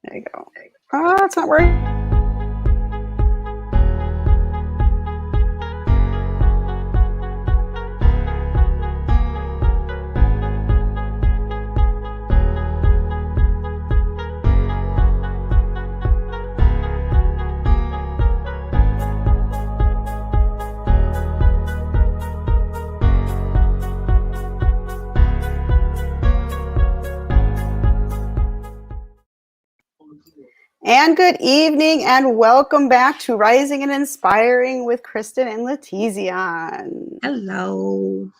There you go. Oh, it's not working. And good evening and welcome back to Rising and Inspiring with Kristen and LaTezeons. Hello.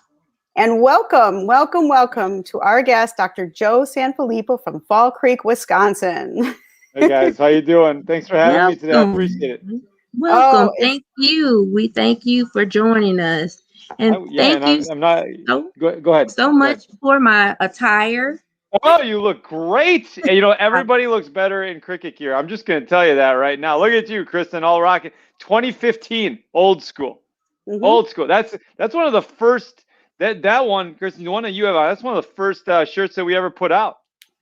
And welcome to our guest, Dr. Joe Sanfelippo from Fall Creek, Wisconsin. Hey guys, how you doing? Thanks for having me today. I appreciate it. Welcome. Thank you. We thank you for joining us. And thank you go ahead. So much for my attire. Oh, you look great. You know, everybody looks better in cricket gear. I'm just going to tell you that right now. Look at you, Kristen, all rocking. 2015, old school. Mm-hmm. Old school. That's one of the first, that one, Kristen, the one that you have on, that's one of the first shirts that we ever put out.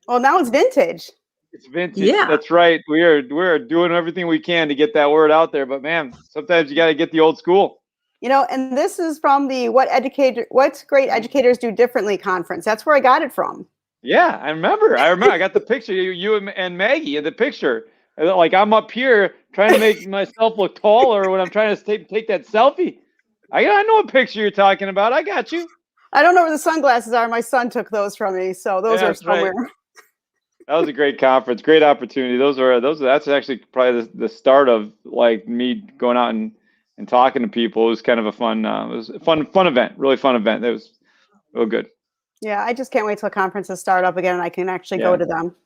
Well, now it's vintage. It's vintage. Yeah. That's right. We are doing everything we can to get that word out there. But, man, sometimes you got to get the old school. You know, and this is from the What's Great Educators Do Differently conference. That's where I got it from. Yeah, I remember. I got the picture. You and Maggie in the picture. Like I'm up here trying to make myself look taller when I'm trying to take that selfie. I know what picture you're talking about. I got you. I don't know where the sunglasses are. My son took those from me, so those are somewhere. Right. That was a great conference, great opportunity. That's actually probably the start of like me going out and talking to people. It was kind of a fun. It was a fun event, really fun event. It was real good. Yeah, I just can't wait till conferences start up again and I can actually go to them.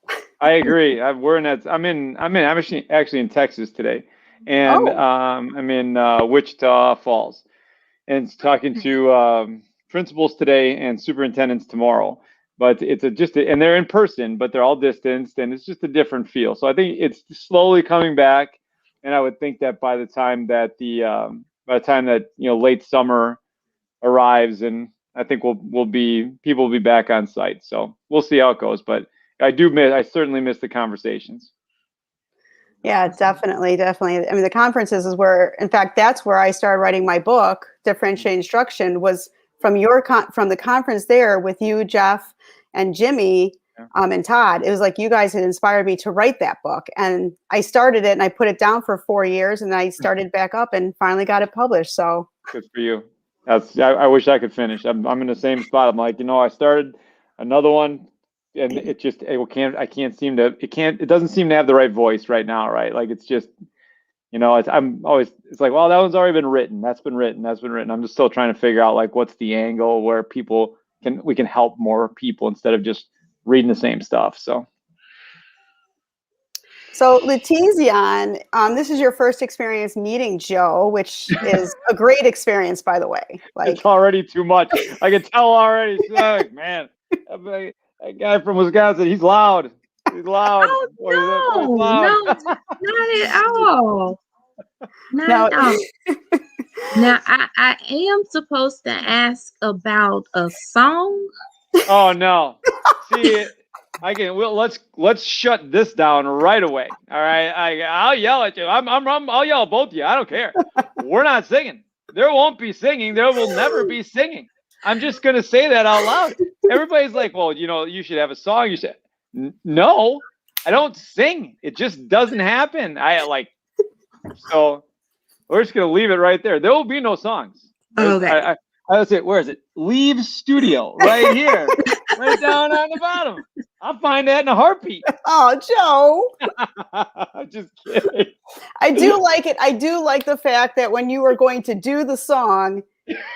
I agree. I'm actually in Texas today, and I'm in Wichita Falls, and talking to principals today and superintendents tomorrow. But it's and they're in person, but they're all distanced, and it's just a different feel. So I think it's slowly coming back, and I would think that by the time that late summer arrives and I think people will be back on site. So we'll see how it goes. But I certainly miss the conversations. Yeah, definitely. I mean, the conferences is where, in fact, that's where I started writing my book, Differentiated Instruction, was from from the conference there with you, Jeff, and Jimmy, and Todd. It was like you guys had inspired me to write that book. And I started it and I put it down for 4 years and I started back up and finally got it published. So good for you. I wish I could finish. I'm in the same spot. I'm like, I started another one, and it doesn't seem to have the right voice right now, right? Like it's just, it's like, well, that one's already been written. That's been written. I'm just still trying to figure out like what's the angle where we can help more people instead of just reading the same stuff. So LaTezeon, this is your first experience meeting Joe, which is a great experience, by the way. Like, it's already too much. I can tell already. Like, man, that guy from Wisconsin, he's loud. He's loud. Oh, no, not at all. Not at all. Now, I am supposed to ask about a song. Oh, no. See, let's shut this down right away. All right, I'll yell at you. I'll yell at both of you. I don't care. We're not singing. There won't be singing. There will never be singing. I'm just gonna say that out loud. Everybody's like, well, you should have a song. You should. No, I don't sing. It just doesn't happen. So we're just gonna leave it right there. There will be no songs. Okay. Let's see, where is it? Leave studio right here. Right down on the bottom. I'll find that in a heartbeat. Oh, Joe. I'm just kidding. I do like it. I do like the fact that when you were going to do the song,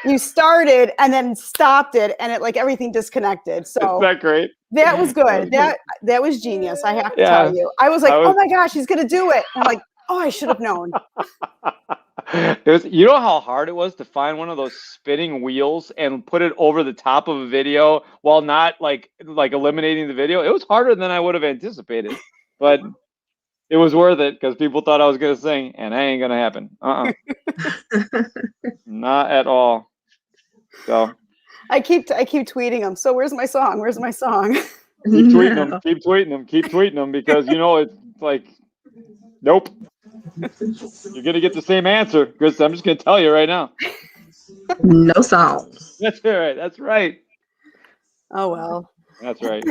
you started and then stopped it and it everything disconnected. So is that great? That was good. That was genius. I have to tell you. I was like, oh my gosh, he's gonna do it. I'm like, oh, I should have known. You know how hard it was to find one of those spinning wheels and put it over the top of a video while not like eliminating the video? It was harder than I would have anticipated, but it was worth it because people thought I was going to sing, and that ain't going to happen. Not at all. So I keep tweeting them. So where's my song? Where's my song? Keep tweeting them. Keep tweeting them. Keep tweeting them because like, nope. You're going to get the same answer, Chris. I'm just going to tell you right now. No song. That's right. That's right. Oh, well. That's right.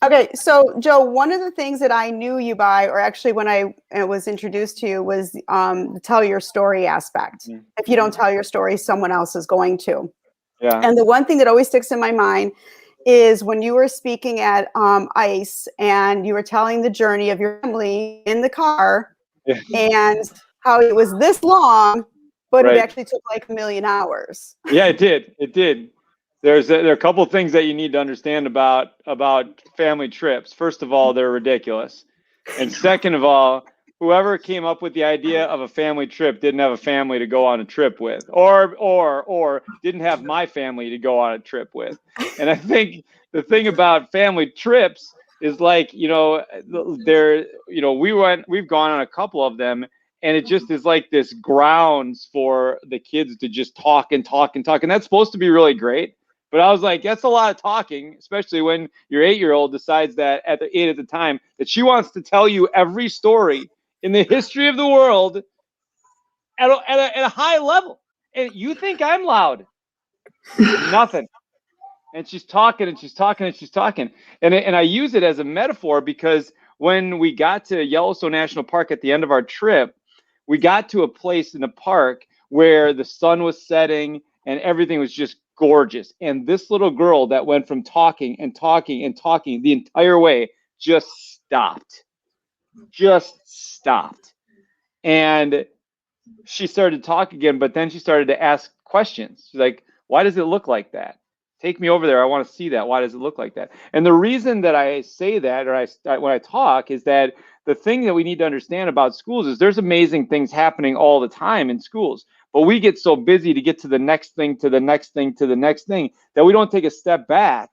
Okay, so Joe, one of the things that I knew you by, or actually when I was introduced to you, was the tell your story aspect. Mm-hmm. If you don't tell your story, someone else is going to. Yeah. And the one thing that always sticks in my mind is when you were speaking at ICE and you were telling the journey of your family in the car, Yeah. and how it was this long, but Right. it actually took like 1,000,000 hours. Yeah, it did. It did. There are a couple of things that you need to understand about family trips. First of all, they're ridiculous. And second of all, whoever came up with the idea of a family trip didn't have a family to go on a trip with, or didn't have my family to go on a trip with. And I think the thing about family trips is, like, we've gone on a couple of them, and it just is like this grounds for the kids to just talk and talk and talk. And that's supposed to be really great. But I was like, that's a lot of talking, especially when your 8-year-old decides that at the time that she wants to tell you every story in the history of the world at a high level. And you think I'm loud. Nothing. And she's talking and she's talking and she's talking. And I use it as a metaphor because when we got to Yellowstone National Park at the end of our trip, we got to a place in the park where the sun was setting and everything was just gorgeous. And this little girl that went from talking and talking and talking the entire way just stopped. And she started to talk again, but then she started to ask questions. She's like, why does it look like that? Take me over there. I want to see that. Why does it look like that? And the reason that I say that, or when I talk, is that the thing that we need to understand about schools is there's amazing things happening all the time in schools, but we get so busy to get to the next thing, to the next thing, to the next thing, that we don't take a step back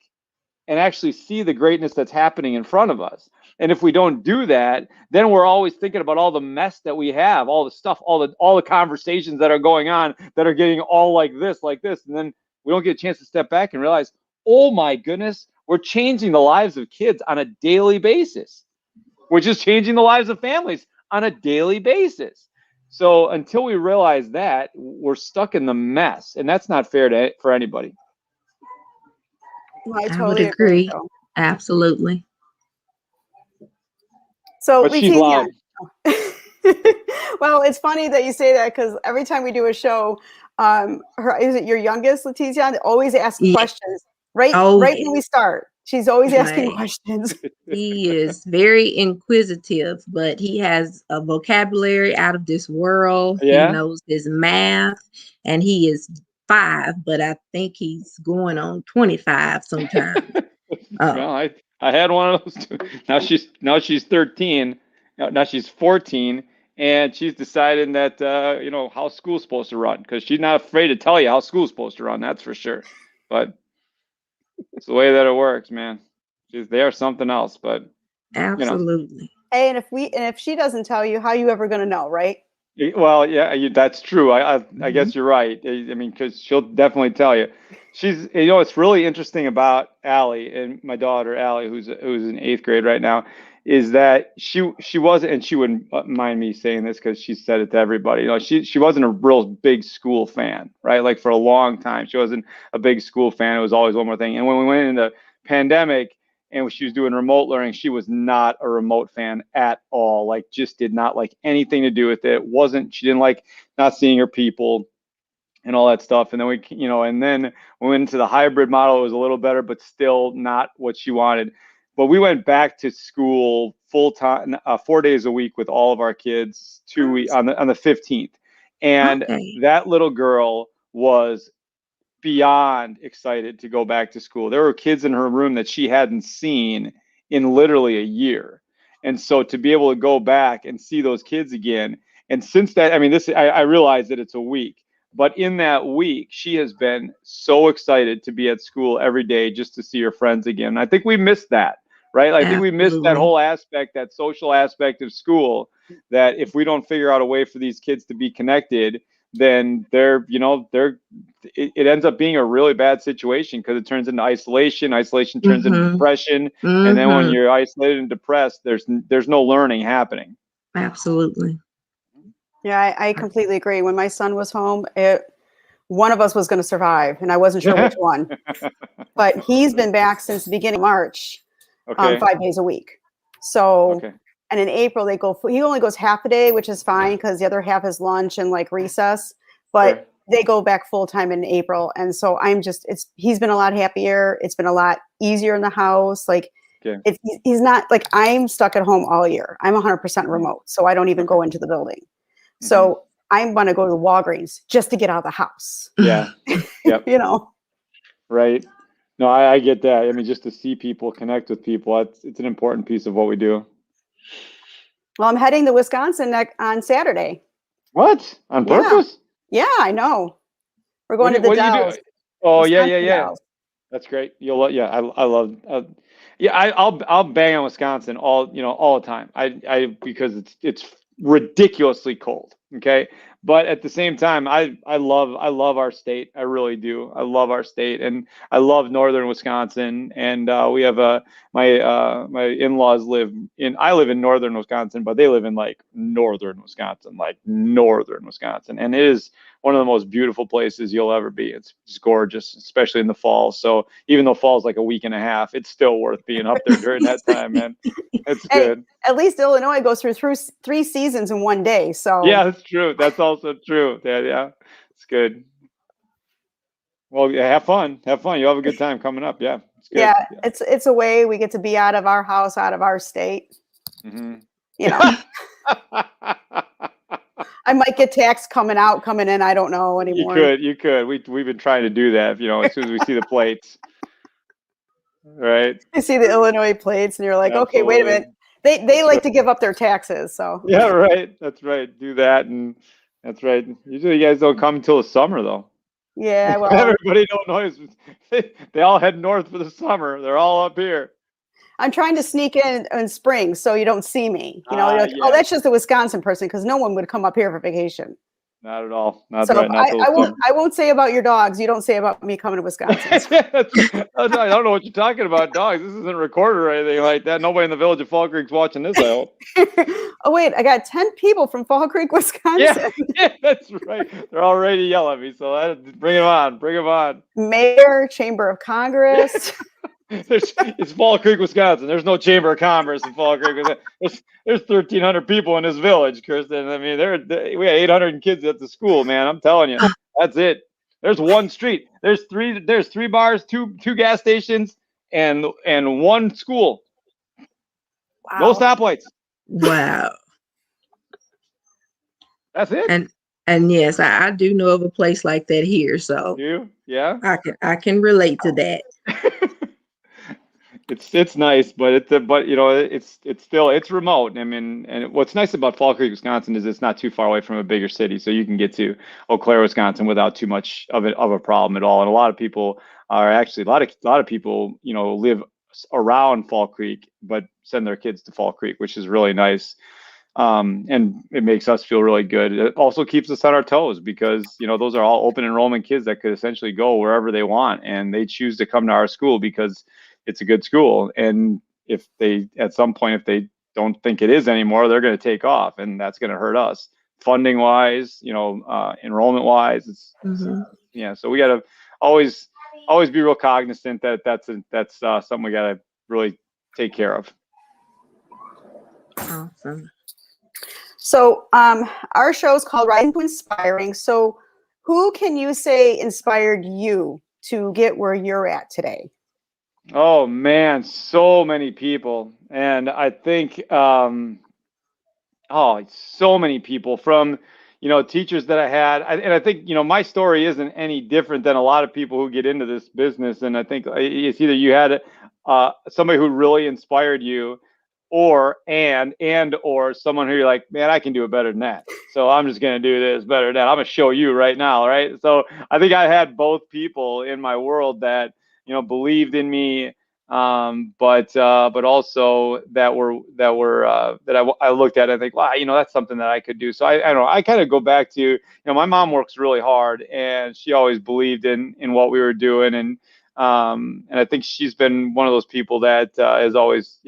and actually see the greatness that's happening in front of us. And if we don't do that, then we're always thinking about all the mess that we have, all the stuff, all the conversations that are going on that are getting all like this, and then we don't get a chance to step back and realize, oh my goodness, we're changing the lives of kids on a daily basis. We're just changing the lives of families on a daily basis. So until we realize that, we're stuck in the mess, and that's not fair for anybody. I I totally would agree. Joe. Absolutely. So but she's loud. Well, it's funny that you say that because every time we do a show, is it your youngest, LaTezeon, always asks questions right when we start. She's always asking questions. He is very inquisitive, but he has a vocabulary out of this world. Yeah. He knows his math, and he is 5, but I think he's going on 25 sometime. Well, I had one of those too. Now she's 13. Now she's 14, and she's deciding that how school's supposed to run, because she's not afraid to tell you how school's supposed to run. That's for sure. But it's the way that it works, man. They are something else. But absolutely. Hey, and if she doesn't tell you, how are you ever going to know, right? Well, yeah, that's true. I guess you're right. I mean, because she'll definitely tell you. She's, it's really interesting about Allie, and my daughter Allie, who's in 8th grade right now, is that she wasn't, and she wouldn't mind me saying this because she said it to everybody. She wasn't a real big school fan, right? Like for a long time, she wasn't a big school fan. It was always one more thing. And when we went into pandemic, and she was doing remote learning, she was not a remote fan at all. Like, just did not like anything to do with it. She didn't like not seeing her people and all that stuff. And then we went into the hybrid model. It was a little better, but still not what she wanted. But we went back to school full time, 4 days a week with all of our kids on the 15th. And that little girl was beyond excited to go back to school. There were kids in her room that she hadn't seen in literally a year. And so to be able to go back and see those kids again, and since that, I mean, I realize that it's a week, but in that week, she has been so excited to be at school every day just to see her friends again. I think we missed that, right? I think we missed that whole aspect, that social aspect of school, that if we don't figure out a way for these kids to be connected, then it ends up being a really bad situation because it turns into isolation. Isolation turns into depression. And then when you're isolated and depressed, there's no learning happening. Absolutely. Yeah, I completely agree. When my son was home, one of us was going to survive, and I wasn't sure which one. But he's been back since the beginning of March, 5 days a week. So, and in April he only goes half a day, which is fine because the other half is lunch and like recess. But they go back full time in April, and so he's been a lot happier. It's been a lot easier in the house. Like he's not like I'm stuck at home all year. I'm 100% remote, so I don't even go into the building. So I'm going to go to Walgreens just to get out of the house. Yeah. Yep. Right. No, I get that. I mean, just to see people, connect with people, it's an important piece of what we do. Well, I'm heading to Wisconsin on Saturday. What? On purpose? Yeah, I know. We're going to the Dells. Oh, Wisconsin Dells. That's great. I love. I'll bang on Wisconsin all the time. Because it's ridiculously cold. Okay. But at the same time, I love our state. I really do. I love our state, and I love northern Wisconsin. And we have my in-laws I live in northern Wisconsin, but they live in like northern Wisconsin, and it is one of the most beautiful places you'll ever be. It's gorgeous, especially in the fall. So even though fall's like a week and a half, it's still worth being up there during that time, man. It's good. At least Illinois goes through 3 seasons in one day. So yeah, that's true. That's also true. Yeah, it's good. Well, have fun. You'll have a good time coming up. Yeah, it's good. Yeah, it's a way we get to be out of our house, out of our state. I might get tax coming in. I don't know anymore. You could. We've been trying to do that. As soon as we see the plates. Right. You see the Illinois plates, and you're like, okay, wait a minute. They like to give up their taxes, so. Yeah, right. That's right. Do that, and that's right. Usually, you guys don't come until the summer, though. Yeah, well. Everybody in Illinois, they all head north for the summer. They're all up here. I'm trying to sneak in spring, so you don't see me. You're like, oh, that's just a Wisconsin person, because no one would come up here for vacation. Not at all. Not so right. I won't say about your dogs. You don't say about me coming to Wisconsin. I don't know what you're talking about, dogs. This isn't recorded or anything like that. Nobody in the village of Fall Creek's watching this, I hope. Oh, wait. I got 10 people from Fall Creek, Wisconsin. Yeah, that's right. They're all ready to yell at me. So bring them on. Bring them on. Mayor, Chamber of Congress. It's Fall Creek, Wisconsin. There's no Chamber of Commerce in Fall Creek. There's 1,300 people in this village, Kristen. I mean, we have 800 kids at the school, man. I'm telling you, that's it. There's one street. There's three bars, two gas stations, and one school. Wow. No stoplights. Wow. That's it. And yes, I do know of a place like that here. So yeah, I can relate to that. It's nice, but it's remote. I mean, and what's nice about Fall Creek, Wisconsin, is it's not too far away from a bigger city, so you can get to Eau Claire, Wisconsin, without too much of a problem at all. And a lot of people live around Fall Creek, but send their kids to Fall Creek, which is really nice. And it makes us feel really good. It also keeps us on our toes because those are all open enrollment kids that could essentially go wherever they want, and they choose to come to our school because it's a good school. And if they don't think it is anymore, they're going to take off, and that's going to hurt us funding wise, enrollment wise. So we got to always be real cognizant that that's something we got to really take care of. Awesome. So our show is called Rising to Inspiring. So who can you say inspired you to get where you're at today? Oh man, so many people. And I think so many people from teachers that I had. And I think my story isn't any different than a lot of people who get into this business. And I think it's either you had somebody who really inspired you, or someone who you're like, man, I can do it better than that. So I'm just going to do this better than that. I'm going to show you right now. Right. So I think I had both people in my world that, believed in me, but also that I looked at and think, wow, that's something that I could do. So I don't know. I kind of go back to, my mom works really hard, and she always believed in what we were doing, and I think she's been one of those people that has always,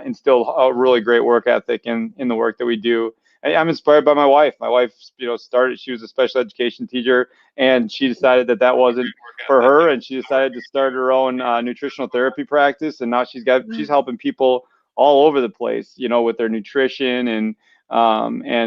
instilled a really great work ethic in the work that we do. I'm inspired by my wife. My wife, she was a special education teacher, and she decided that wasn't for her, and she decided to start her own nutritional therapy practice, and now she's helping people all over the place, with their nutrition and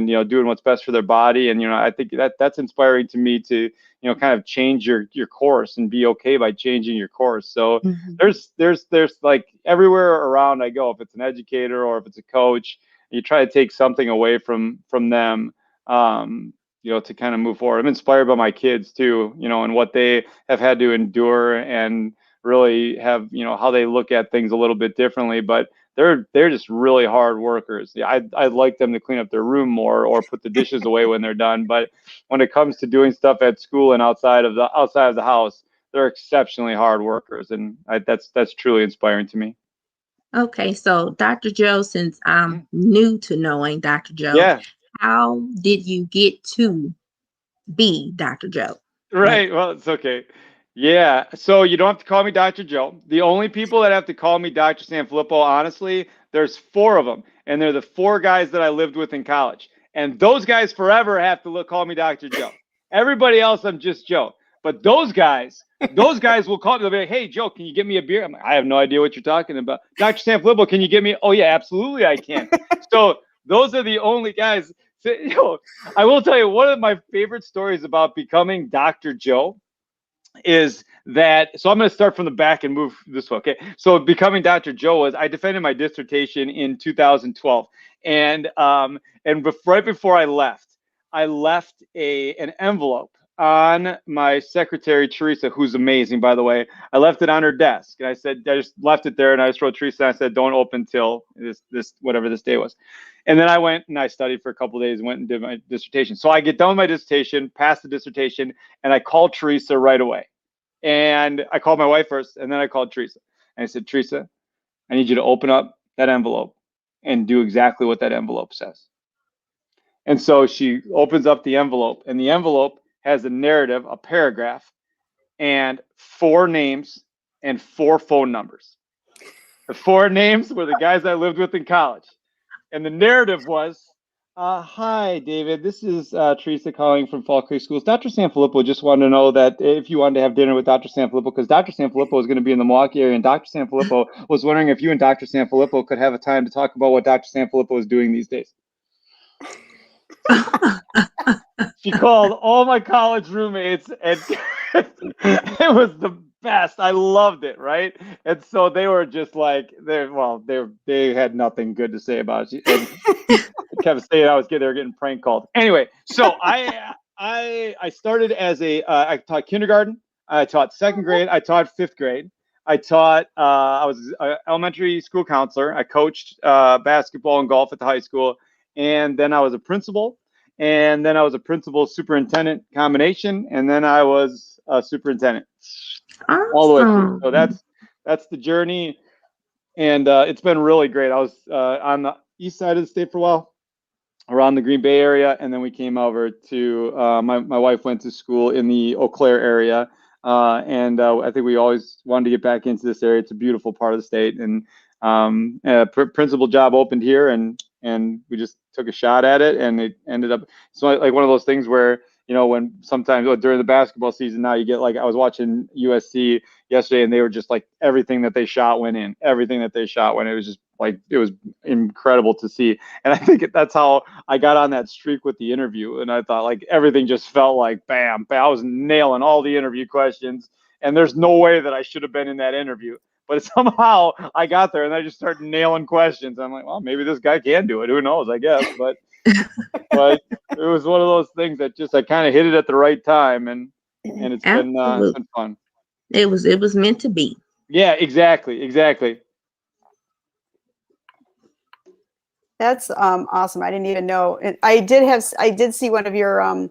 doing what's best for their body. And I think that's inspiring to me to kind of change your course and be okay by changing your course. So there's like everywhere around I go, if it's an educator or if it's a coach, you try to take something away from them, to kind of move forward. I'm inspired by my kids too, and what they have had to endure, and really have, how they look at things a little bit differently, but they're just really hard workers. Yeah, I'd like them to clean up their room more or put the dishes away when they're done. But when it comes to doing stuff at school and outside of the house, they're exceptionally hard workers, and that's truly inspiring to me. Okay, so Dr. Joe, since I'm new to knowing Dr. Joe, Yeah. how did you get to be Dr. Joe? Right. Well, it's okay. Yeah. So you don't have to call me Dr. Joe. The only people that have to call me Dr. Sanfelippo, honestly, there's 4 of them, and they're the 4 guys that I lived with in college. And those guys forever have to call me Dr. Joe. Everybody else, I'm just Joe. But those guys will call me. They'll be like, "Hey, Joe, can you get me a beer?" I'm like, "I have no idea what you're talking about." Dr. Sanfelippo, can you get me? Oh yeah, absolutely, I can. So those are the only guys. So, I will tell you, one of my favorite stories about becoming Dr. Joe is that, so I'm going to start from the back and move this way. Okay. So becoming Dr. Joe was, I defended my dissertation in 2012. And right before I left an envelope on my secretary, Teresa, who's amazing, by the way. I left it on her desk, and I just left it there, and I just wrote Teresa, and I said, don't open till this whatever this day was. And then I went and I studied for a couple of days and went and did my dissertation. So I get done with my dissertation, passed the dissertation, and I called Teresa right away. And I called my wife first, and then I called Teresa. And I said, Teresa, I need you to open up that envelope and do exactly what that envelope says. And so she opens up the envelope, and the envelope has a narrative, a paragraph, and 4 names and 4 phone numbers. The 4 names were the guys I lived with in college. And the narrative was, hi, David. This is Teresa calling from Fall Creek Schools. Dr. Sanfelippo just wanted to know that if you wanted to have dinner with Dr. Sanfelippo, because Dr. Sanfelippo is going to be in the Milwaukee area, and Dr. Sanfelippo was wondering if you and Dr. Sanfelippo could have a time to talk about what Dr. Sanfelippo is doing these days. She called all my college roommates, and it was the best. I loved it, right? And so they were just like, they had nothing good to say about it. And I kept saying they were getting prank called. Anyway, so I started as I taught kindergarten, I taught 2nd grade, I taught 5th grade. I taught, I was an elementary school counselor. I coached basketball and golf at the high school. And then I was a principal. And then I was a principal superintendent combination. And then I was a superintendent all the way through. So that's the journey. And it's been really great. I was on the east side of the state for a while, around the Green Bay area. And then we came over to, my wife went to school in the Eau Claire area. And I think we always wanted to get back into this area. It's a beautiful part of the state. And principal job opened here, and we just took a shot at it, and it ended up, so like one of those things where, when sometimes during the basketball season, now you get, like, I was watching USC yesterday, and they were just like, everything that they shot went in. It was just like, it was incredible to see. And I think that's how I got on that streak with the interview. And I thought, like, everything just felt like bam, bam. I was nailing all the interview questions, and there's no way that I should have been in that interview. But somehow I got there, and I just started nailing questions. I'm like, well, maybe this guy can do it. Who knows? I guess. But it was one of those things that just, I kind of hit it at the right time, and it's been fun. It was meant to be. Yeah, exactly. That's awesome. I didn't even know. I did see one of your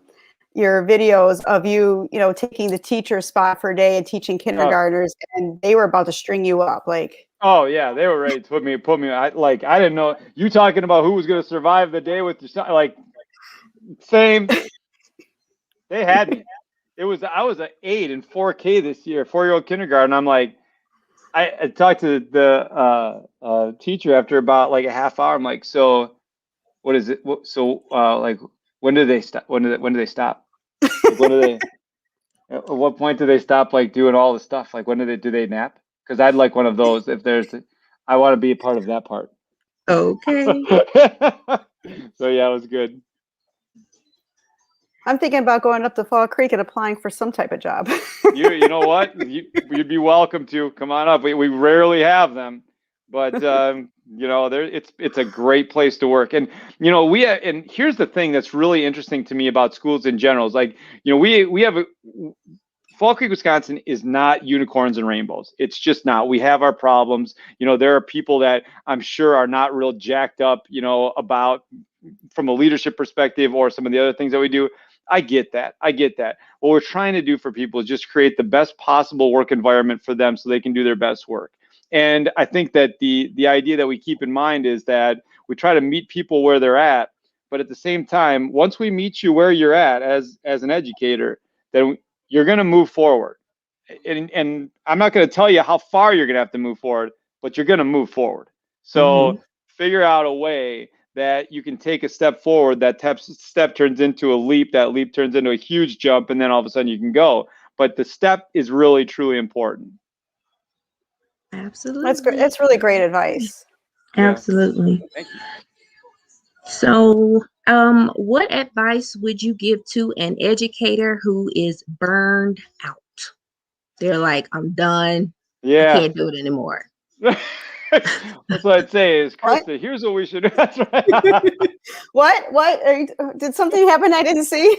your videos of you, taking the teacher spot for a day and teaching kindergartners, and they were about to string you up. Like, oh yeah, they were ready to put me. I didn't know you talking about who was going to survive the day with your son. Like, same. They had me. I was an 8 in 4K this year, 4-year-old kindergarten. I'm like, I talked to the teacher after about like a half hour. I'm like, so what is it? So like, when do they stop? When do they stop? Like, when do they? At what point do they stop like doing all the stuff? Like, when do they nap? Because I'd like one of those. I want to be a part of that part. Okay. So yeah, it was good. I'm thinking about going up to Fall Creek and applying for some type of job. You know what? You'd be welcome to come on up. We rarely have them, but it's a great place to work. And and here's the thing that's really interesting to me about schools in general is like, we have Fall Creek, Wisconsin is not unicorns and rainbows. It's just not. We have our problems. There are people that I'm sure are not real jacked up, about from a leadership perspective or some of the other things that we do. I get that. What we're trying to do for people is just create the best possible work environment for them so they can do their best work. And I think that the idea that we keep in mind is that we try to meet people where they're at, but at the same time, once we meet you where you're at as an educator, then you're going to move forward. And I'm not going to tell you how far you're going to have to move forward, but you're going to move forward. So figure out a way that you can take a step forward, that step turns into a leap, that leap turns into a huge jump, and then all of a sudden you can go. But the step is really, truly important. Absolutely. That's great. That's really great advice. Absolutely. Yeah. Thank you. So, what advice would you give to an educator who is burned out? They're like, I'm done. Yeah. I can't do it anymore. That's what I'd say is, Kristen, here's what we should do. That's right. What? Did something happen I didn't see?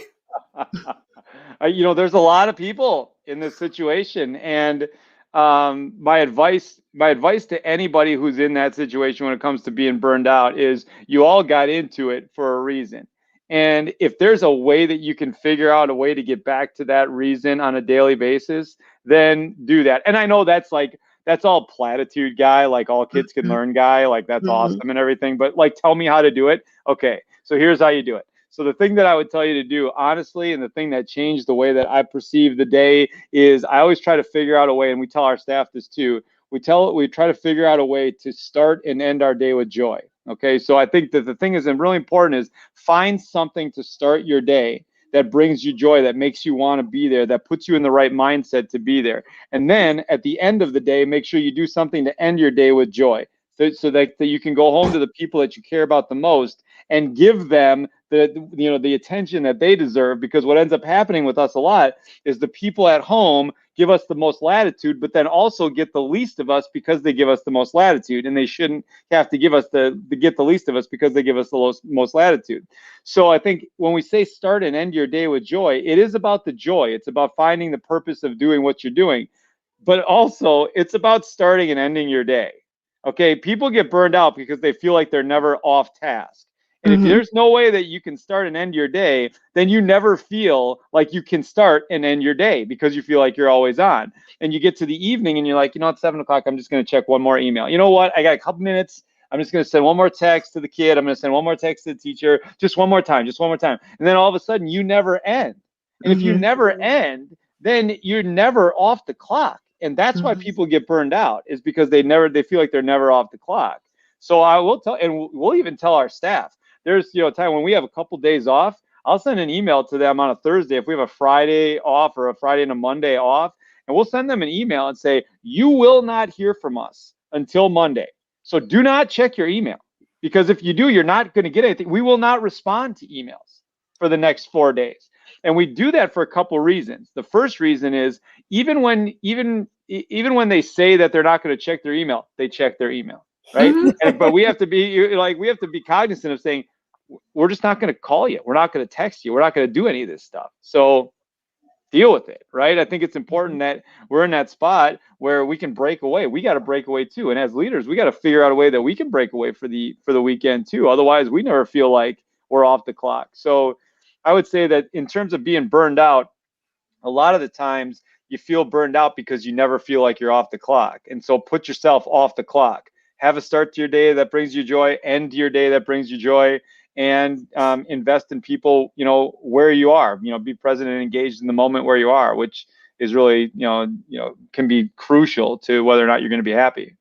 There's a lot of people in this situation, and my advice to anybody who's in that situation when it comes to being burned out is you all got into it for a reason. And if there's a way that you can figure out a way to get back to that reason on a daily basis, then do that. And I know that's all platitude guy, like all kids can learn guy, like that's awesome and everything, but like, tell me how to do it. Okay, so here's how you do it. So the thing that I would tell you to do, honestly, and the thing that changed the way that I perceive the day is I always try to figure out a way, and we tell our staff this too, we try to figure out a way to start and end our day with joy. Okay, so I think that the thing is really important is find something to start your day that brings you joy, that makes you want to be there, that puts you in the right mindset to be there. And then at the end of the day, make sure you do something to end your day with joy, so that you can go home to the people that you care about the most and give them the attention that they deserve. Because what ends up happening with us a lot is the people at home give us the most latitude, but then also get the least of us because they give us the most latitude, and they shouldn't have to give us get the least of us because they give us the most latitude. So I think when we say start and end your day with joy, it is about the joy. It's about finding the purpose of doing what you're doing, but also it's about starting and ending your day. Okay, people get burned out because they feel like they're never off task. And if there's no way that you can start and end your day, then you never feel like you can start and end your day because you feel like you're always on. And you get to the evening and you're like, at 7 o'clock, I'm just going to check one more email. You know what? I got a couple minutes. I'm just going to send one more text to the kid. I'm going to send one more text to the teacher. Just one more time. And then all of a sudden you never end. And if you never end, then you're never off the clock. And that's why people get burned out, is because they feel like they're never off the clock. So I will tell, and we'll even tell our staff, there's a time when we have a couple days off, I'll send an email to them on a Thursday if we have a Friday off or a Friday and a Monday off, and we'll send them an email and say, you will not hear from us until Monday. So do not check your email, because if you do, you're not going to get anything. We will not respond to emails for the next 4 days. And we do that for a couple reasons. The first reason is even when they say that they're not going to check their email, they check their email, right? But we have to be cognizant of saying, we're just not going to call you. We're not going to text you. We're not going to do any of this stuff. So deal with it, right? I think it's important that we're in that spot where we can break away. We got to break away too. And as leaders, we got to figure out a way that we can break away for the weekend too. Otherwise, we never feel like we're off the clock. So I would say that in terms of being burned out, a lot of the times you feel burned out because you never feel like you're off the clock. And so put yourself off the clock. Have a start to your day that brings you joy, end your day that brings you joy, and invest in people, where you are. Be present and engaged in the moment where you are, which is really, can be crucial to whether or not you're going to be happy.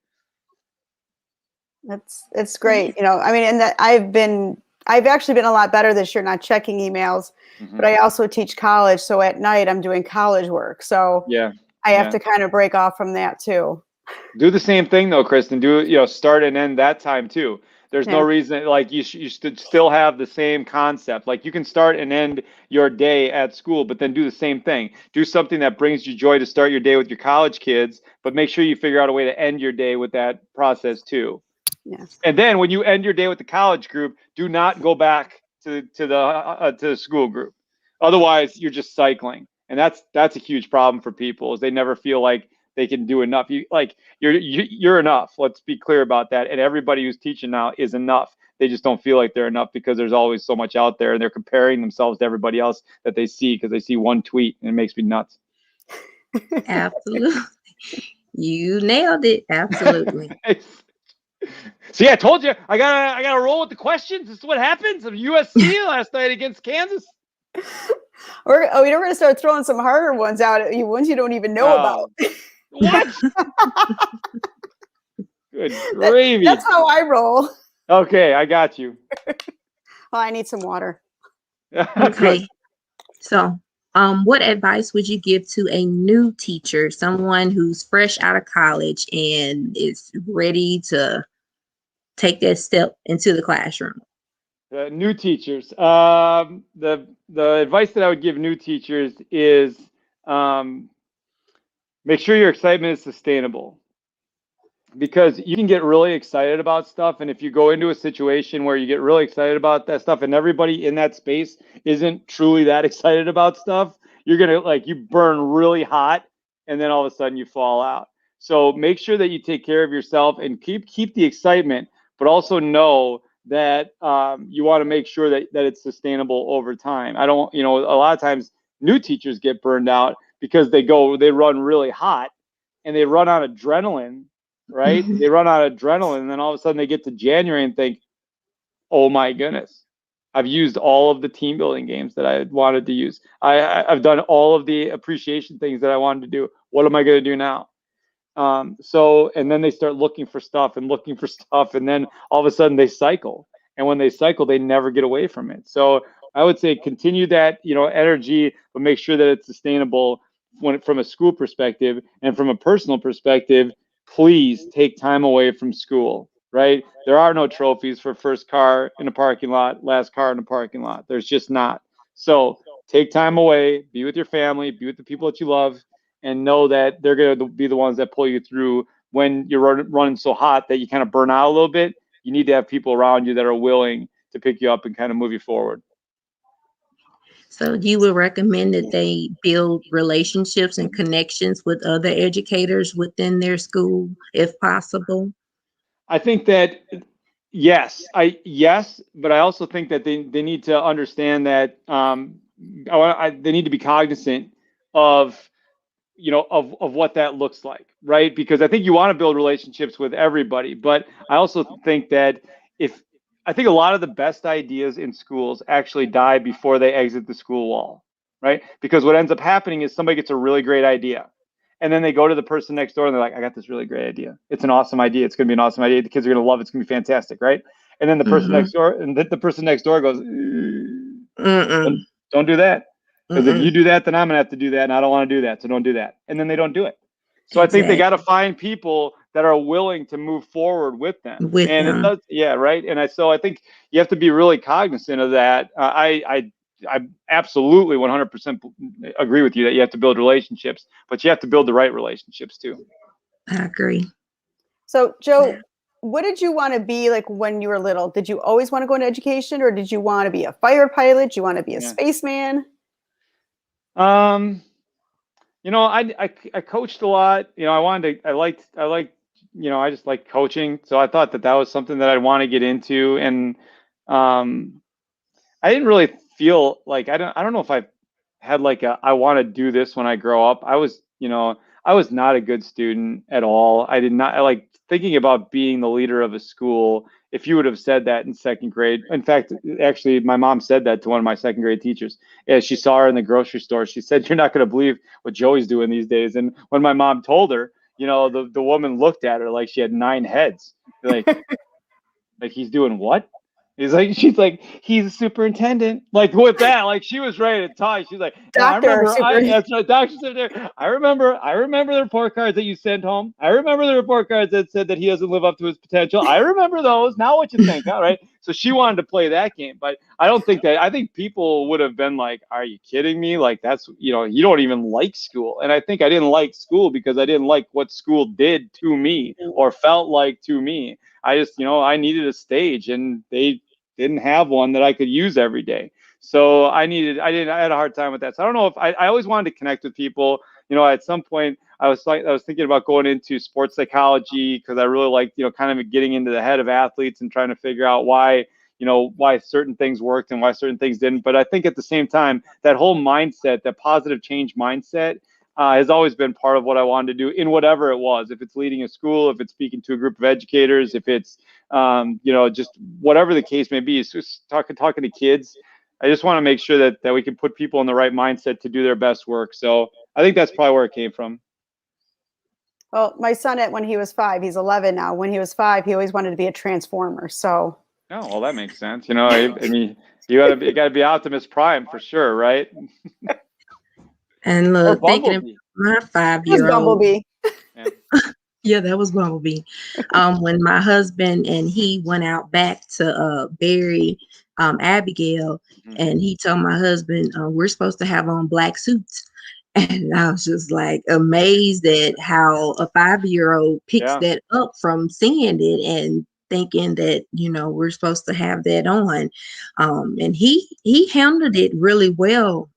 It's great. I mean, and that I've actually been a lot better this year, not checking emails, but I also teach college. So at night I'm doing college work. So yeah, I have to kind of break off from that too. Do the same thing though, Kristen. Start and end that time too. There's no reason, like you should still have the same concept. Like you can start and end your day at school, but then do the same thing. Do something that brings you joy to start your day with your college kids, but make sure you figure out a way to end your day with that process too. Yes. And then when you end your day with the college group, do not go back to the school group. Otherwise, you're just cycling, and that's a huge problem for people, is they never feel like they can do enough. You're enough. Let's be clear about that. And everybody who's teaching now is enough. They just don't feel like they're enough because there's always so much out there, and they're comparing themselves to everybody else that they see because they see one tweet, and it makes me nuts. Absolutely. You nailed it. Absolutely. See, I told you I gotta roll with the questions. This is what happens. Of USC last night against Kansas. We're going to start throwing some harder ones out at you, ones you don't even know about. What? Good gravy. That's how I roll. Okay, I got you. Well, I need some water. Okay. So, what advice would you give to a new teacher, someone who's fresh out of college and is ready to take that step into the classroom? New teachers. The advice that I would give new teachers is make sure your excitement is sustainable, because you can get really excited about stuff, and if you go into a situation where you get really excited about that stuff and everybody in that space isn't truly that excited about stuff, you're gonna you burn really hot, and then all of a sudden you fall out. So make sure that you take care of yourself and keep the excitement, but also know that you want to make sure that it's sustainable over time. I don't, a lot of times new teachers get burned out because they run really hot and they run on adrenaline, right? They run on adrenaline, and then all of a sudden they get to January and think, oh my goodness, I've used all of the team building games that I wanted to use. I've done all of the appreciation things that I wanted to do. What am I going to do now? And then they start looking for stuff, and then all of a sudden they cycle. And when they cycle, they never get away from it. So I would say continue that, energy, but make sure that it's sustainable from a school perspective. And from a personal perspective, please take time away from school, right? There are no trophies for first car in a parking lot, last car in a parking lot. There's just not. So take time away, be with your family, be with the people that you love, and know that they're going to be the ones that pull you through when you're running so hot that you kind of burn out a little bit. You need to have people around you that are willing to pick you up and kind of move you forward. So you would recommend that they build relationships and connections with other educators within their school, if possible? I think that yes, but I also think that they need to understand that they need to be cognizant of what that looks like, right? Because I think you want to build relationships with everybody, but I also think that I think a lot of the best ideas in schools actually die before they exit the school wall, right? Because what ends up happening is somebody gets a really great idea, and then they go to the person next door and they're like, I got this really great idea. It's an awesome idea. It's going to be an awesome idea. The kids are going to love it. It's going to be fantastic, right? And then the person next door goes, don't do that. Because if you do that, then I'm going to have to do that, and I don't want to do that, so don't do that. And then they don't do it. So exactly. I think they got to find people that are willing to move forward with them. It does, yeah, right. And so I think you have to be really cognizant of that. I absolutely 100% agree with you that you have to build relationships, but you have to build the right relationships too. I agree. So Joe, what did you want to be like when you were little? Did you always want to go into education, or did you want to be a fighter pilot? Did you want to be a spaceman? I coached a lot. I just liked coaching. So I thought that was something that I'd want to get into. And I didn't really feel like I don't know if I've had like I want to do this when I grow up. I was, I was not a good student at all. I did not like thinking about being the leader of a school. If you would have said that in second grade, in fact, actually, my mom said that to one of my second grade teachers. As she saw her in the grocery store, she said, "You're not going to believe what Joey's doing these days." And when my mom told her, the woman looked at her like she had 9 heads. Like he's doing what? She's like, he's a superintendent. Like with that, like she was ready to talk. She's like, no, I Doctor, remember, that's right, doctor said there. I remember the report cards that you sent home. I remember the report cards that said that he doesn't live up to his potential. I remember those. Now what you think? All right. So she wanted to play that game, but I think people would have been like, are you kidding me? Like that's, you don't even like school. And I think I didn't like school because I didn't like what school did to me or felt like to me. I just, I needed a stage and they didn't have one that I could use every day. So I had a hard time with that. So I don't know if I always wanted to connect with people. At some point I was thinking about going into sports psychology because I really liked, kind of getting into the head of athletes and trying to figure out why certain things worked and why certain things didn't. But I think at the same time, that whole mindset, that positive change mindset, has always been part of what I wanted to do in whatever it was. If it's leading a school, if it's speaking to a group of educators, if it's, just whatever the case may be, it's just talking to kids. I just want to make sure that we can put people in the right mindset to do their best work. So I think that's probably where it came from. Well, my son, when he was 5, he's 11 now. When he was 5, he always wanted to be a transformer. So. Oh, well, that makes sense. I mean, you gotta be Optimus Prime for sure, right? And look, thinking of my 5-year-old. Bumblebee. Yeah. Yeah, that was Bumblebee. When my husband and he went out back to bury Abigail, and he told my husband, we're supposed to have on black suits. And I was just like amazed at how a 5-year-old picks that up from seeing it and thinking that, we're supposed to have that on. And he handled it really well.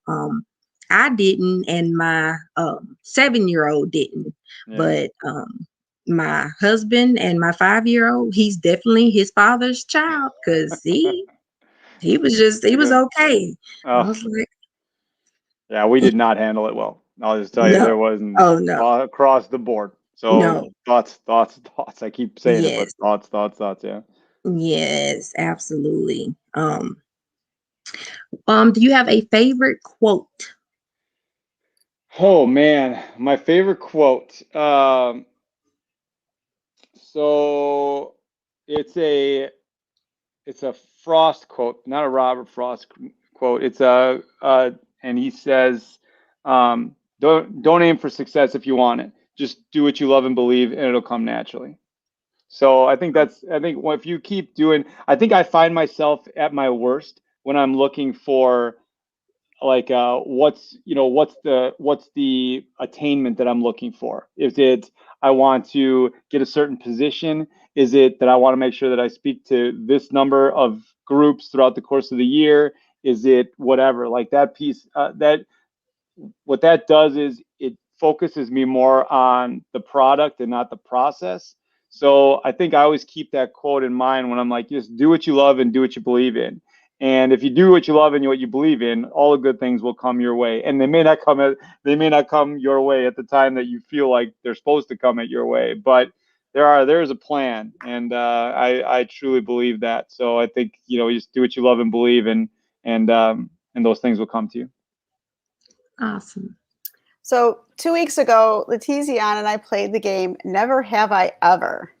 I didn't, and my 7-year-old didn't. But my husband and my 5-year-old, he's definitely his father's child because he was okay. Oh. I was like, yeah, we did not handle it well. I'll just tell you, there wasn't across the board. So thoughts. I keep saying it, but thoughts. Yeah. Yes, absolutely. Do you have a favorite quote? Oh man, my favorite quote. So it's a Frost quote, not a Robert Frost quote. It's and he says, don't aim for success if you want it. Just do what you love and believe, and it'll come naturally. So I think if you keep doing, I think I find myself at my worst when I'm looking for like what's the attainment that I'm looking for. Is it I want to get a certain position? Is it that I want to make sure that I speak to this number of groups throughout the course of the year? Is it whatever? Like that piece, what that does is it focuses me more on the product and not the process. So I think I always keep that quote in mind when I'm like, just do what you love and do what you believe in. And if you do what you love and what you believe in, all the good things will come your way. And they may not come your way at the time that you feel like they're supposed to come at your way, but there's a plan, and I truly believe that. So I think you just do what you love and believe in, and those things will come to you. Awesome. So 2 weeks ago, LaTezeon and I played the game Never Have I Ever.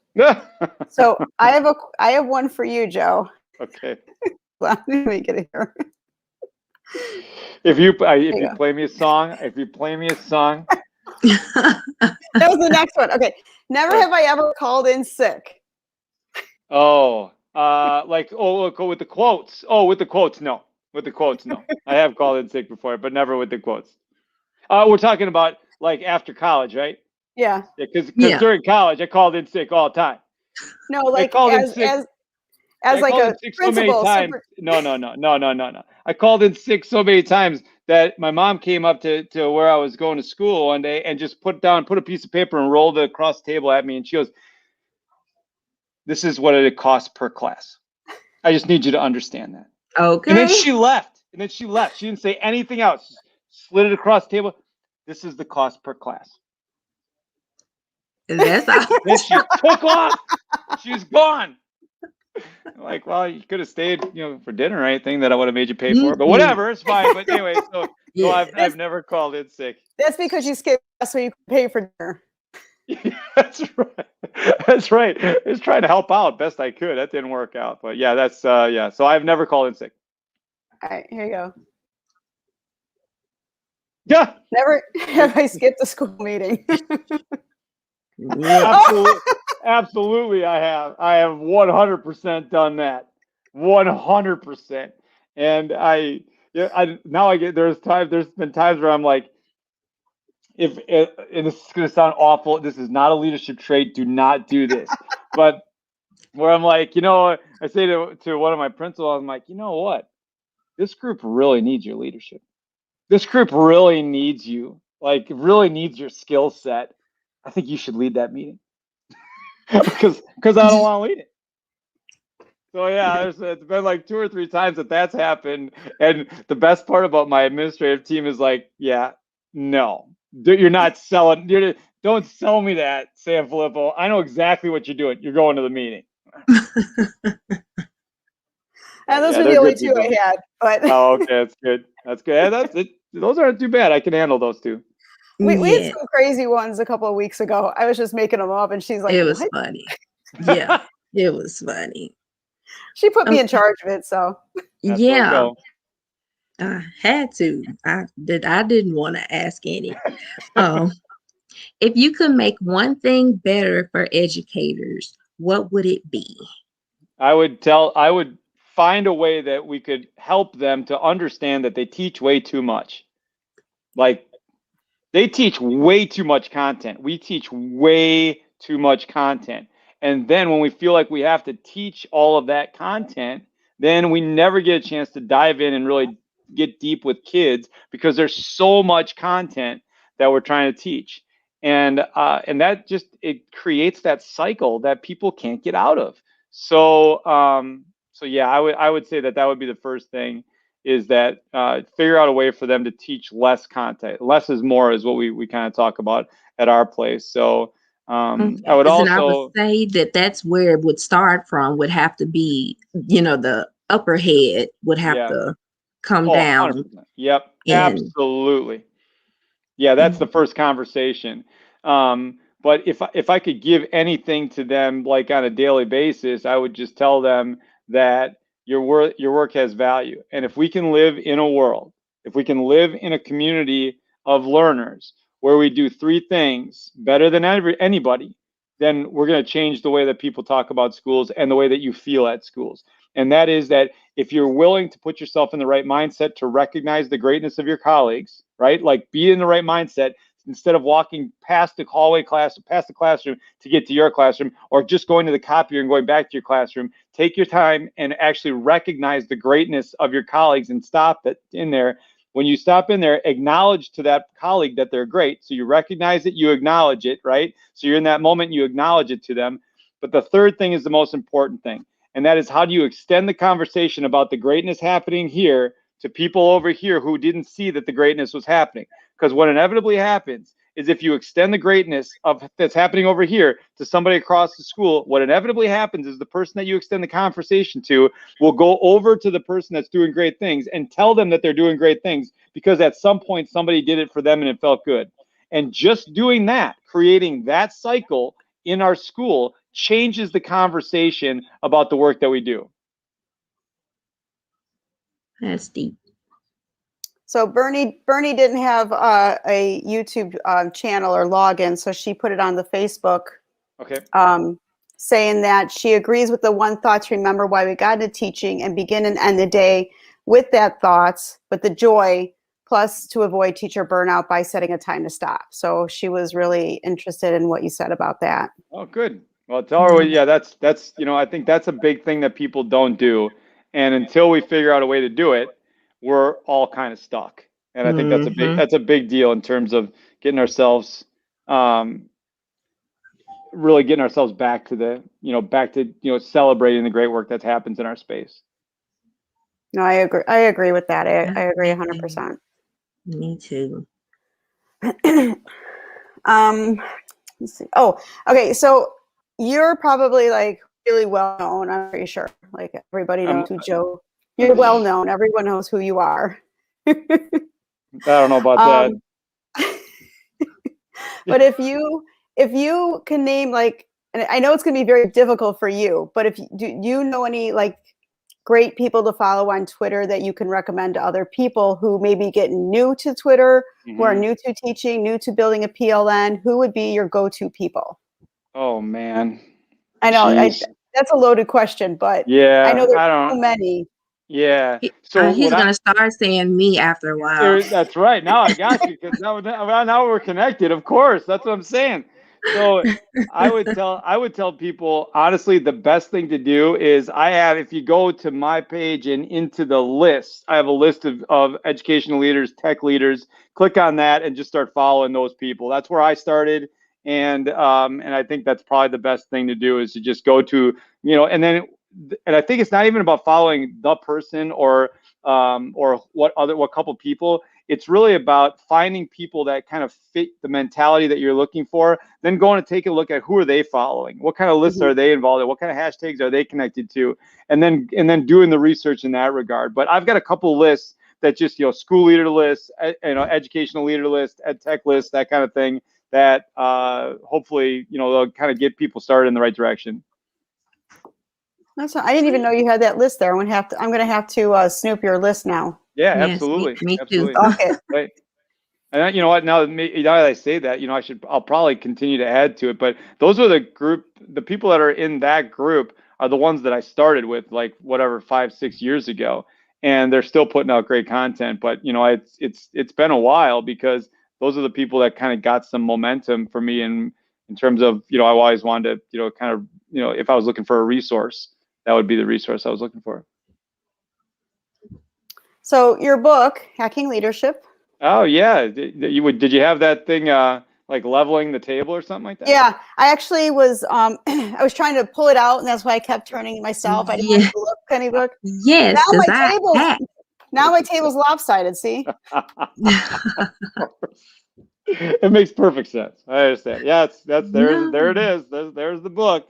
So I have one for you, Joe. Okay. Let me get it here. If you play me a song. That was the next one. Okay. Never have I ever called in sick. Oh, with the quotes. Oh, with the quotes, no. With the quotes, no. I have called in sick before, but never with the quotes. We're talking about like after college, right? Yeah. Because during college, I called in sick all the time. No, like as like a principal. No. I called in sick so many times that my mom came up to where I was going to school one day and just put a piece of paper and rolled it across the table at me. And she goes, "This is what it costs per class. I just need you to understand that." Okay. And then she left. And then she left. She didn't say anything else. Slid it across the table. This is the cost per class. That's all. Then she took off. She was gone. I'm like, well, you could have stayed, for dinner or anything that I would have made you pay for. But whatever, it's fine. But anyway, so Yeah. I've never called in sick. That's because you skipped class so you can pay for dinner. That's right. That's right. I was trying to help out best I could. That didn't work out. But yeah, that's yeah. So I've never called in sick. All right, here you go. Yeah. Never have I skipped a school meeting. Yeah. Absolutely, I have. I have 100% done that. 100%. And there's been times where I'm like, and this is going to sound awful. This is not a leadership trait. Do not do this. But where I'm like, I say to one of my principals, I'm like, you know what? This group really needs your leadership. This group really needs you. Like, really needs your skill set. I think you should lead that meeting. because I don't want to lead it. So yeah, it's been like 2 or 3 times that's happened. And the best part about my administrative team is like, yeah, no, you're not selling. Don't sell me that, Sanfelippo. I know exactly what you're doing. You're going to the meeting. And those were the only 2 I had. But oh, okay, that's good. That's good. Yeah, that's it. Those aren't too bad. I can handle those 2. we had some crazy ones a couple of weeks ago. I was just making them up, and she's like, it was what? funny. Yeah, it was funny. She put me in charge of it, so That's yeah. I had to. I didn't want to ask any. If you could make one thing better for educators, what would it be? I would find a way that we could help them to understand that they teach way too much. Like, they teach way too much content. We teach way too much content. And then when we feel like we have to teach all of that content, then we never get a chance to dive in and really get deep with kids because there's so much content that we're trying to teach. And that just, it creates that cycle that people can't get out of. So yeah, I would say that would be the first thing, is that figure out a way for them to teach less content. Less is more is what we kind of talk about at our place. So I would also, I would say that's where it would start from. Would have to be, the upper head would have to come down. 100%. Yep, absolutely. Yeah, that's the first conversation. But if I could give anything to them, like on a daily basis, I would just tell them that your work has value. And if we can live in a world, if we can live in a community of learners where we do 3 things better than anybody, then we're going to change the way that people talk about schools and the way that you feel at schools. And that is that if you're willing to put yourself in the right mindset to recognize the greatness of your colleagues, right? Like, be in the right mindset instead of walking past the hallway class, past the classroom to get to your classroom, or just going to the copier and going back to your classroom. Take your time and actually recognize the greatness of your colleagues and stop it in there. When you stop in there, acknowledge to that colleague that they're great. So you recognize it, you acknowledge it, right? So you're in that moment, you acknowledge it to them. But the third thing is the most important thing. And that is, how do you extend the conversation about the greatness happening here to people over here who didn't see that the greatness was happening? Because what inevitably happens is, if you extend the greatness of that's happening over here to somebody across the school, what inevitably happens is the person that you extend the conversation to will go over to the person that's doing great things and tell them that they're doing great things, because at some point somebody did it for them and it felt good. And just doing that, creating that cycle in our school, changes the conversation about the work that we do. That's deep. So Bernie didn't have a YouTube channel or login, so she put it on the Facebook. Okay. Saying that she agrees with the 1 thought to remember why we got into teaching and begin and end the day with that thoughts, but the joy, plus to avoid teacher burnout by setting a time to stop. So she was really interested in what you said about that. Oh, good. Well, tell her, yeah, that's I think that's a big thing that people don't do. And until we figure out a way to do it, we're all kind of stuck. And I think that's a big deal in terms of getting ourselves, really getting ourselves back to celebrating the great work that happens in our space. No, I agree. I agree with that. I agree 100%. Me too. Let's see. Oh, okay. So you're probably like really well known. I'm pretty sure. Like everybody knows who Joe. You're well known. Everyone knows who you are. I don't know about that. But if you can name like, and I know it's going to be very difficult for you, but if do you know any like great people to follow on Twitter that you can recommend to other people who may be getting new to Twitter, who are new to teaching, new to building a PLN? Who would be your go-to people? Oh man. I know Jeez. that's a loaded question, but Yeah, I know there's I don't. so many. Yeah. So He's gonna start saying me after a while. That's right. Now I got you because now we're connected. Of course, that's what I'm saying. So I would tell people honestly, the best thing to do is if you go to my page and into the list, I have a list of educational leaders, tech leaders. Click on that and just start following those people. That's where I started, and I think that's probably the best thing to do is to just go to and I think it's not even about following the person or what couple people. It's really about finding people that kind of fit the mentality that you're looking for, then going to take a look at who are they following, what kind of lists are they involved in, what kind of hashtags are they connected to, and then doing the research in that regard. But I've got a couple lists that just school leader lists, educational leader list, ed tech list, that kind of thing, that hopefully they'll kind of get people started in the right direction. I didn't even know you had that list there. I'm gonna have to snoop your list now. Yeah, Yes, absolutely. me Absolutely. too. Okay. Right. And you know what? Now that I say that, I'll probably continue to add to it. But those are the people that are in that group are the ones that I started with, like whatever 5-6 years ago, and they're still putting out great content. But it's been a while because those are the people that kind of got some momentum for me in terms of I always wanted to kind of if I was looking for a resource, that would be the resource I was looking for. So your book, Hacking Leadership. Oh yeah, did you have that thing like leveling the table or something like that? Yeah, I actually was I was trying to pull it out, and that's why I kept turning it myself. I didn't want to look any book. Yes, Now my table's lopsided. See. It makes perfect sense. I understand. Yeah, there it is. There's the book.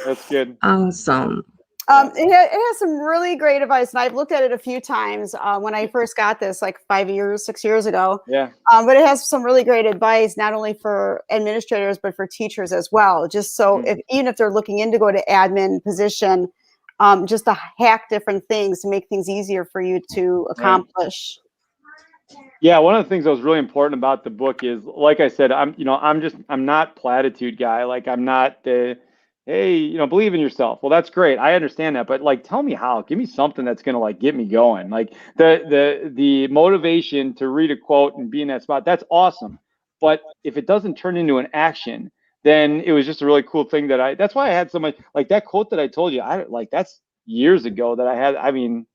That's good. Awesome. It has some really great advice, and I've looked at it a few times when I first got this, like 6 years ago. Yeah. But it has some really great advice, not only for administrators but for teachers as well. Just so even if they're looking in to go to admin position, just to hack different things to make things easier for you to accomplish. Yeah, one of the things that was really important about the book is, like I said, I'm not platitude guy. Like I'm not the hey, believe in yourself. Well, that's great. I understand that, but like, tell me how. Give me something that's gonna like get me going. Like the motivation to read a quote and be in that spot. That's awesome. But if it doesn't turn into an action, then it was just a really cool thing that's why I had so much like that quote that I told you. That's years ago that I had. I mean,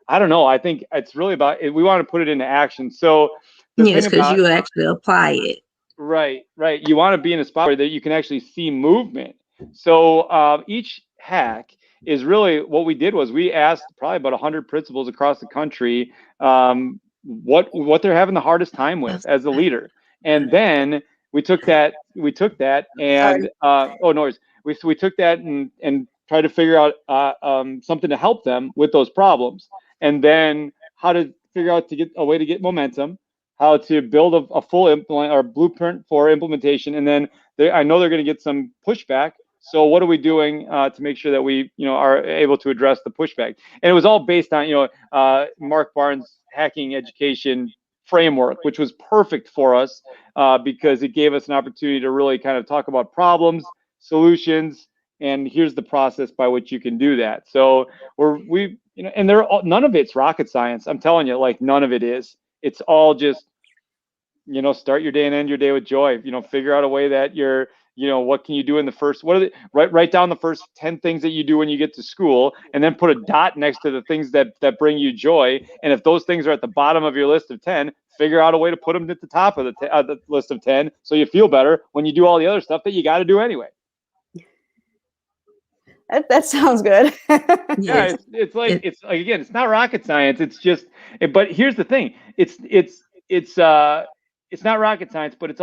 I don't know. I think it's really about we want to put it into action. So yes, because you actually apply it. Right. You want to be in a spot where that you can actually see movement. So each hack is really what we did was we asked probably about 100 principals across the country what they're having the hardest time with as a leader, and then we took that and we took that and tried to figure out something to help them with those problems, and then how to figure out to get a way to get momentum, how to build a full blueprint for implementation, and then I know they're going to get some pushback. So what are we doing to make sure that we are able to address the pushback? And it was all based on Mark Barnes' hacking education framework, which was perfect for us because it gave us an opportunity to really kind of talk about problems, solutions, and here's the process by which you can do that. So and none of it's rocket science. I'm telling you, like none of it is. It's all just start your day and end your day with joy. Figure out a way that you're what can you do in the first, write down the first 10 things that you do when you get to school, and then put a dot next to the things that bring you joy. And if those things are at the bottom of your list of 10, figure out a way to put them at the top of the list of 10 so you feel better when you do all the other stuff that you got to do anyway. That sounds good. Yeah, Yes. it's like again, it's not rocket science. It's just, but here's the thing. It's not rocket science, but it's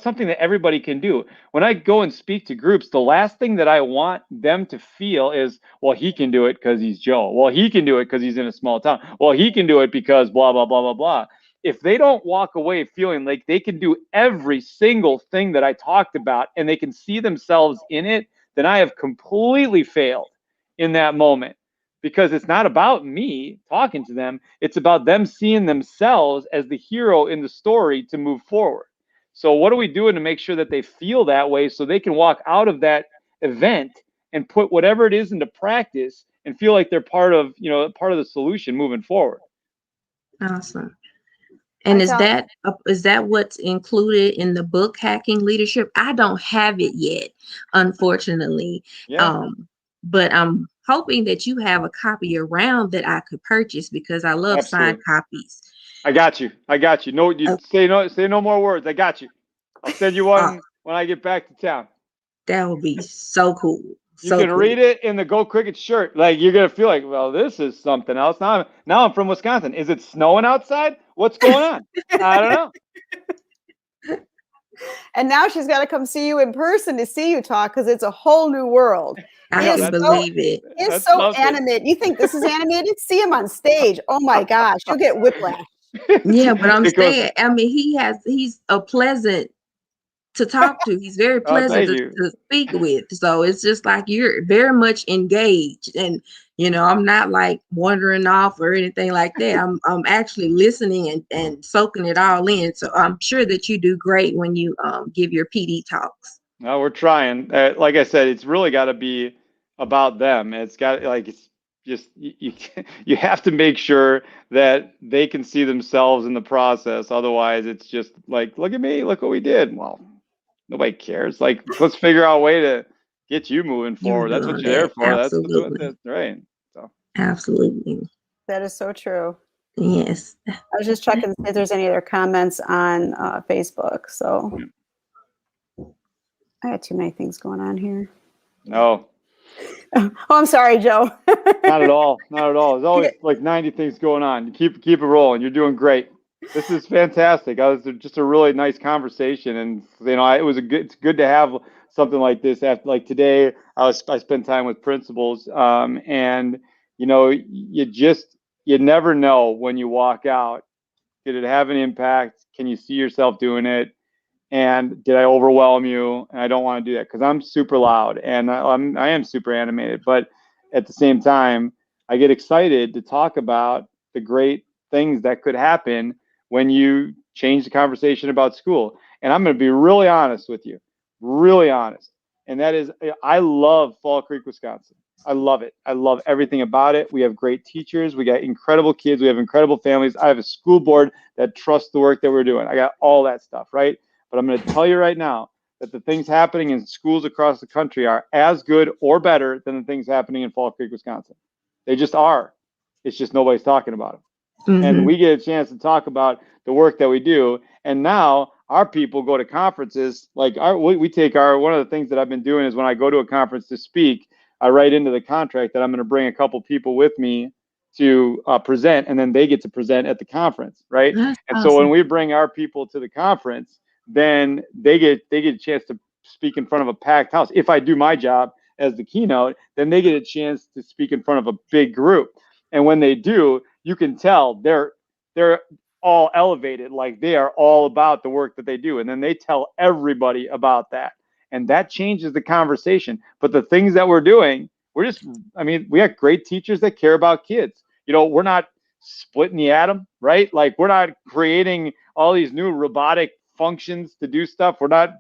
something that everybody can do. When I go and speak to groups, the last thing that I want them to feel is, well, he can do it because he's Joe. Well, he can do it because he's in a small town. Well, he can do it because blah blah blah blah blah. If they don't walk away feeling like they can do every single thing that I talked about and they can see themselves in it, then I have completely failed in that moment, because it's not about me talking to them. It's about them seeing themselves as the hero in the story to move forward. So what are we doing to make sure that they feel that way so they can walk out of that event and put whatever it is into practice and feel like they're part of the solution moving forward? Awesome. And is that what's included in the book, Hacking Leadership? I don't have it yet, unfortunately. Yeah. But I'm hoping that you have a copy around that I could purchase, because I love signed copies. I got you. No, say no more words. I got you. I'll send you one when I get back to town. That would be so cool. You can read it in the Go Cricket shirt. Like, you're gonna feel like, well, this is something else. Now I'm from Wisconsin. Is it snowing outside? What's going on? I don't know. And now she's got to come see you in person to see you talk, because it's a whole new world. I can believe it. He's so animated. You think this is animated? See him on stage. Oh my gosh, you'll get whiplash. Yeah, but I'm saying, I mean, he's a pleasant to talk to. He's very pleasant to speak with. So it's just like you're very much engaged, and I'm not like wandering off or anything like that. I'm actually listening and soaking it all in. So I'm sure that you do great when you give your PD talks. No, we're trying. Like I said, it's really got to be about them. It's just you have to make sure that they can see themselves in the process. Otherwise, it's just like, look at me, look what we did. Well, nobody cares. Like, let's figure out a way to get you moving forward. That's what you're there for. Absolutely. That's right. So absolutely. That is so true. Yes. I was just checking to see if there's any other comments on Facebook. So I got too many things going on here. No. Oh, I'm sorry, Joe. Not at all. There's always like 90 things going on. You keep it rolling. You're doing great. This is fantastic. It was just a really nice conversation, and it's good to have something like this. After, like today, I spent time with principals, and you never know when you walk out. Did it have an impact? Can you see yourself doing it? And did I overwhelm you? And I don't want to do that, because I'm super loud and I am super animated. But at the same time, I get excited to talk about the great things that could happen when you change the conversation about school. And I'm going to be really honest with you, really honest. And that is, I love Fall Creek, Wisconsin. I love it. I love everything about it. We have great teachers. We got incredible kids. We have incredible families. I have a school board that trusts the work that we're doing. I got all that stuff, right? But I'm going to tell you right now that the things happening in schools across the country are as good or better than the things happening in Fall Creek, Wisconsin. They just are. It's just nobody's talking about them. Mm-hmm. And we get a chance to talk about the work that we do. And now our people go to conferences. Like we take one of the things that I've been doing is when I go to a conference to speak, I write into the contract that I'm going to bring a couple people with me to present, and then they get to present at the conference, right? That's and awesome. So when we bring our people to the conference, then they get a chance to speak in front of a packed house. If I do my job as the keynote, then they get a chance to speak in front of a big group. And when they do, you can tell they're all elevated, like they are all about the work that they do. And then they tell everybody about that. And that changes the conversation. But the things that we're doing, we got great teachers that care about kids. We're not splitting the atom, right? Like, we're not creating all these new robotic functions to do stuff. We're not,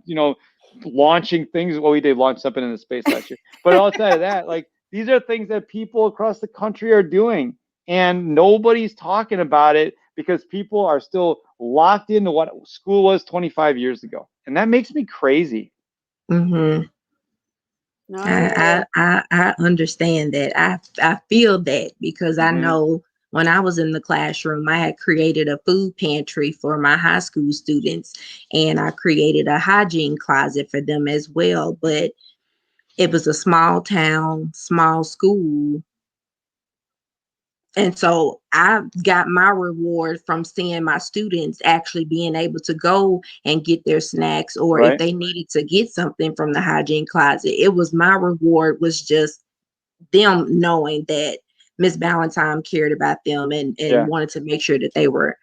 launching things. Well, we did launch something into space last year. But outside of that, like, these are things that people across the country are doing. And nobody's talking about it because people are still locked into what school was 25 years ago. And that makes me crazy. Mm-hmm. No, I understand that. I feel that, because I know when I was in the classroom, I had created a food pantry for my high school students, and I created a hygiene closet for them as well. But it was a small town, small school. And so I got my reward from seeing my students actually being able to go and get their snacks, or if Right. they needed to get something from the hygiene closet. It was my reward was just them knowing that Miss Ballantyne cared about them and Yeah. wanted to make sure that they were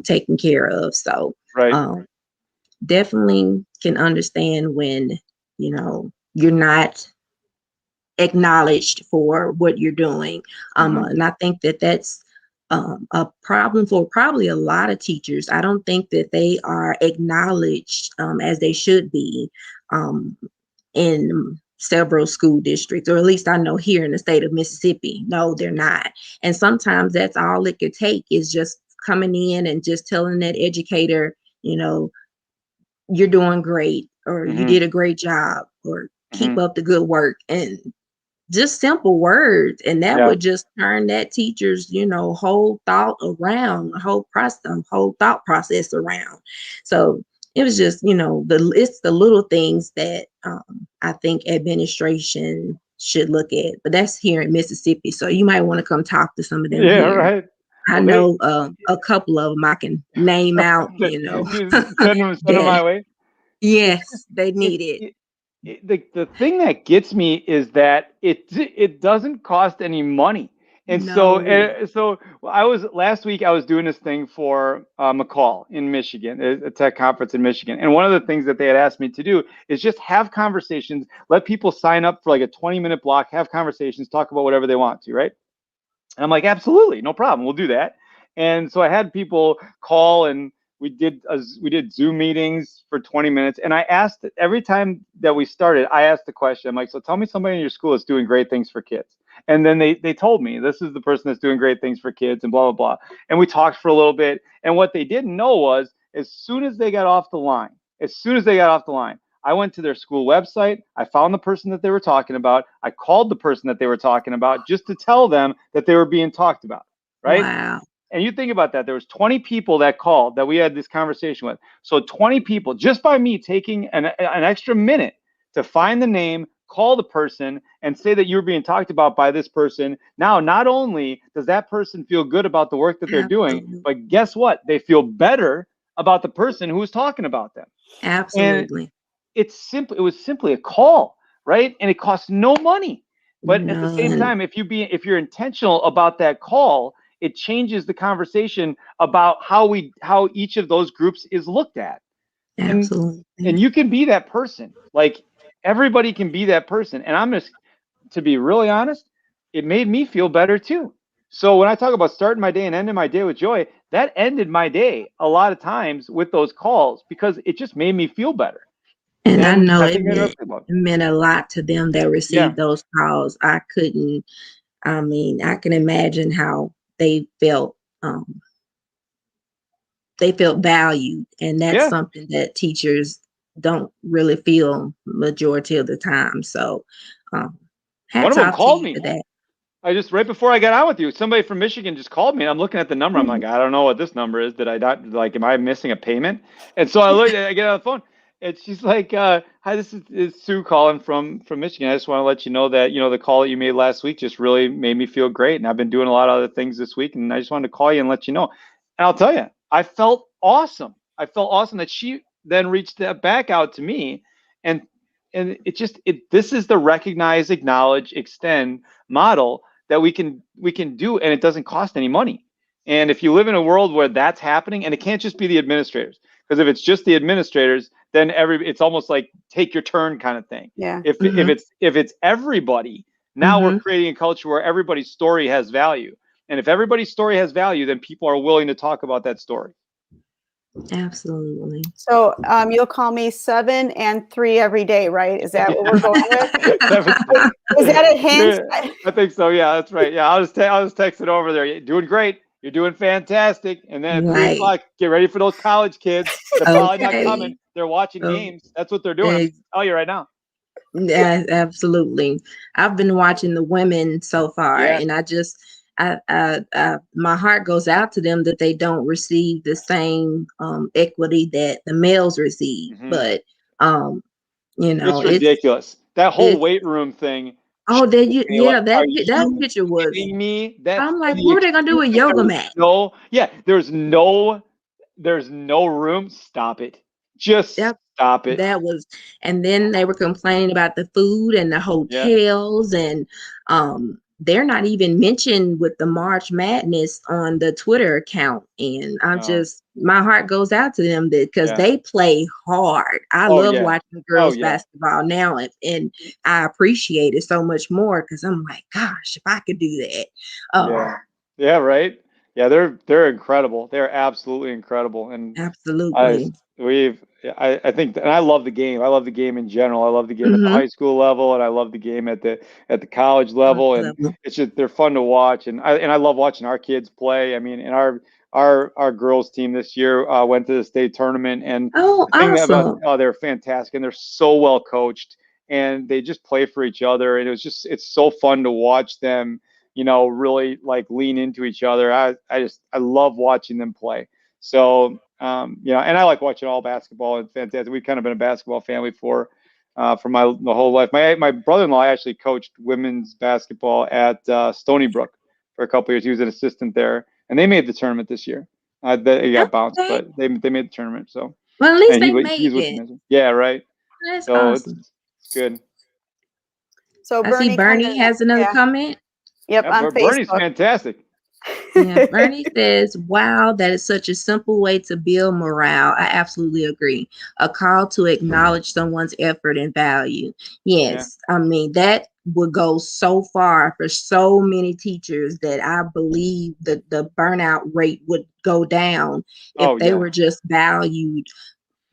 taken care of. So Right. definitely can understand when, you know, you're not acknowledged for what you're doing. And I think that that's a problem for probably a lot of teachers. I don't think that they are acknowledged as they should be in several school districts, or at least I know here in the state of Mississippi. No, they're not. And sometimes that's all it could take is just coming in and just telling that educator, you know, you're doing great, or you did a great job, or keep up the good work. And just simple words, and that would just turn that teacher's, you know, whole thought around, whole thought process around. So it was just, you know, it's the little things that I think administration should look at. But that's here in Mississippi, so you might want to come talk to some of them Yeah. here. Right. I know a couple of them I can name out, you know. Send them my way. Yes, they need it. The thing that gets me is that it doesn't cost any money. And so last week I was doing this thing for McCall in Michigan, a tech conference in Michigan. And one of the things that they had asked me to do is just have conversations, let people sign up for like a 20-minute block, have conversations, talk about whatever they want to, right? And I'm like, absolutely, no problem, we'll do that. And so I had people call, and we did Zoom meetings for 20 minutes. And I asked every time that we started, I asked the question. I'm like, so tell me somebody in your school that's doing great things for kids. And then they told me, this is the person that's doing great things for kids, and blah, blah, blah. And we talked for a little bit. And what they didn't know was, as soon as they got off the line, I went to their school website. I found the person that they were talking about. I called the person that they were talking about just to tell them that they were being talked about, right? Wow. And you think about that. There was 20 people that called that we had this conversation with. So 20 people, just by me taking an extra minute to find the name, call the person, and say that you're being talked about by this person. Now, not only does that person feel good about the work that they're doing, but guess what? They feel better about the person who was talking about them. Absolutely. And it was simply a call, right? And it costs no money. But at the same time, if you're intentional about that call, it changes the conversation about how each of those groups is looked at. Absolutely. And you can be that person. Like, everybody can be that person. And I'm just, to be really honest, it made me feel better too. So when I talk about starting my day and ending my day with joy, that ended my day a lot of times with those calls, because it just made me feel better. And I know it meant a lot to them that received those calls. I can imagine how they felt valued, and that's something that teachers don't really feel majority of the time. So hats off to you for that. I just, right before I got on with you, somebody from Michigan just called me, and I'm looking at the number. I'm like, I don't know what this number is. Did I not, like, am I missing a payment? And so I get on the phone, and she's like, hi, this is Sue calling from Michigan. I just want to let you know that, you know, the call that you made last week just really made me feel great. And I've been doing a lot of other things this week, and I just wanted to call you and let you know. And I'll tell you, I felt awesome. I felt awesome that she then reached back out to me, and this is the recognize, acknowledge, extend model that we can do, and it doesn't cost any money. And if you live in a world where that's happening, and it can't just be the administrators, because if it's just the administrators, then it's almost like take your turn kind of thing. Yeah. If it's everybody, now we're creating a culture where everybody's story has value. And if everybody's story has value, then people are willing to talk about that story. Absolutely. So you'll call me 7 and 3 every day, right? Is that what we're going with? Is that a hint? Yeah, I think so. Yeah, that's right. Yeah, I'll just text it over there. You're doing great. You're doing fantastic. And then at 3 o'clock, get ready for those college kids. They're probably not coming. They're watching games. That's what they're doing. I'll tell you right now. Yeah, absolutely. I've been watching the women so far, and my heart goes out to them that they don't receive the same equity that the males receive. But you know, it's ridiculous. That whole It's weight room thing. oh, that you Like, yeah, are that you picture was. kidding me? That I'm like, the what are they gonna do with excuse that yoga mat? there's no room. Stop it. Just That stop it. that was, and then they were complaining about the food and the Yeah. hotels, and they're not even mentioned with the March Madness on the Twitter account. And I'm Oh, just, my heart goes out to them because yeah. they play hard. I Oh, love yeah. watching Oh, girls yeah. basketball now, and I appreciate it so much more because I'm like, gosh, if I could do that. Yeah. Yeah, right. Yeah, they're incredible. They're absolutely incredible. And I Absolutely. we've I think and I love the game. I love the game in general. I love the game at the Mm-hmm. high school level, and I love the game at the college level, and it's just they're fun to watch, and I love watching our kids play. I mean, and our girls team this year went to the state tournament, and Oh, the thing about awesome. they're fantastic, and they're so well coached, and they just play for each other, and it's so fun to watch them, really like lean into each other. I love watching them play. So, and I like watching all basketball. It's fantastic. We've kind of been a basketball family for the whole life. My brother-in-law actually coached women's basketball at Stony Brook for a couple years. He was an assistant there, and they made the tournament this year. He got bounced, Okay. but they made the tournament. So, Well, at least and they he's made with it. them. Yeah, right. That's So awesome. it's good. So I see Bernie kind of, Bernie has another yeah, comment. yep, Yeah, on Bernie's Facebook. fantastic. Yeah, Bernie says, wow, that is such a simple way to build morale. I absolutely agree. A call to acknowledge someone's effort and value. Yes, I mean, that would go so far for so many teachers that I believe that the burnout rate would go down if Oh they yeah. were just valued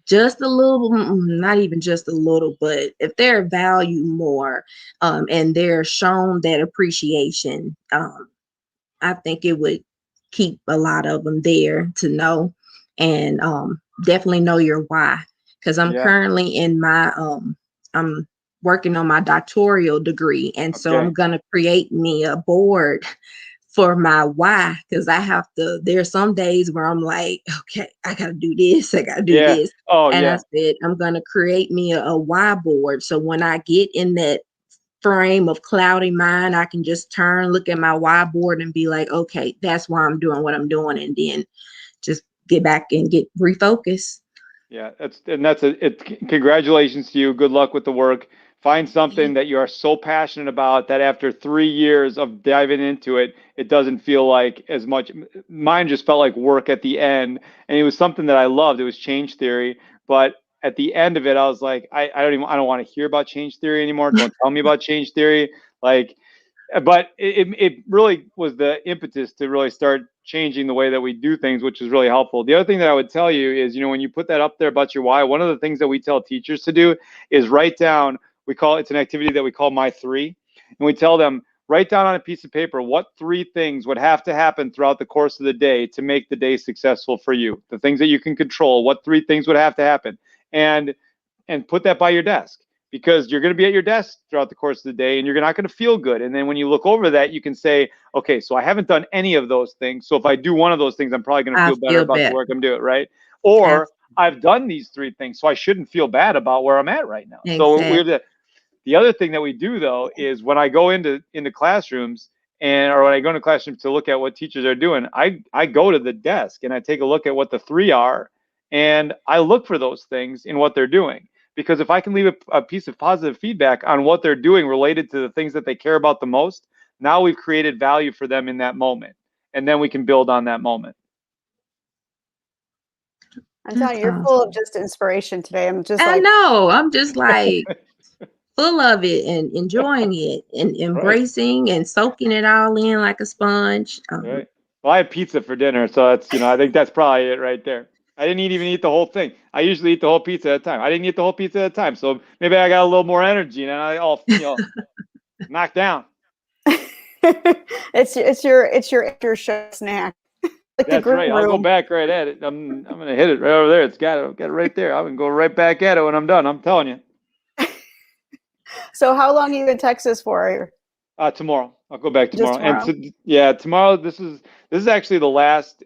just a little, not even just a little, but if they're valued more, and they're shown that appreciation, I think it would keep a lot of them there to know, and definitely know your why. Because I'm Yeah. currently in my I'm working on my doctoral degree, and so Okay. I'm gonna create me a board for my why, because I have to. There's some days where I'm like, okay, I gotta do this, I gotta do Yeah. this, Oh and I yeah. said I'm gonna create me a why board, so when I get in that frame of cloudy mind, I can just turn, look at my whiteboard and be like, okay, that's why I'm doing what I'm doing. And then just get back and get refocused. Yeah, congratulations to you. Good luck with the work. Find something that you are so passionate about that after 3 years of diving into it, it doesn't feel like as much. Mine just felt like work at the end, and it was something that I loved. It was change theory, but at the end of it, I was like, I don't want to hear about change theory anymore. Don't tell me about change theory. Like, but it really was the impetus to really start changing the way that we do things, which is really helpful. The other thing that I would tell you is, when you put that up there about your why, one of the things that we tell teachers to do is write down, it's an activity that we call my three. And we tell them, write down on a piece of paper what 3 things would have to happen throughout the course of the day to make the day successful for you. The things that you can control, what 3 things would have to happen. And put that by your desk, because you're going to be at your desk throughout the course of the day and you're not going to feel good. And then when you look over that, you can say, okay, so I haven't done any of those things. So if I do one of those things, I'm probably going to I feel better feel about the better. work I'm doing, right? Or Absolutely. I've done these 3 things, so I shouldn't feel bad about where I'm at right now. So Exactly. the other thing that we do, though, is when I go into classrooms, or when I go into classrooms to look at what teachers are doing, I go to the desk and I take a look at what the 3 are, and I look for those things in what they're doing. Because if I can leave a piece of positive feedback on what they're doing related to the things that they care about the most, now we've created value for them in that moment. And then we can build on that moment. I'm telling That's you, you're full of awesome. just inspiration today. I'm just I like, know. I'm just like full of it and enjoying it and Right. embracing and soaking it all in like a sponge. Right. Well, I had pizza for dinner, so that's, I think that's probably it right there. I didn't even eat the whole thing. I usually eat the whole pizza at a time. I didn't eat the whole pizza at a time, so maybe I got a little more energy and I all, knocked down. it's your after show snack, like the That's green right. I'll go room. back right at it. I'm gonna hit it right over there. It's got it right there. I'm gonna go right back at it when I'm done. I'm telling you. So how long are you in Texas for? Tomorrow. I'll go back Just tomorrow. And tomorrow? tomorrow. This is actually the last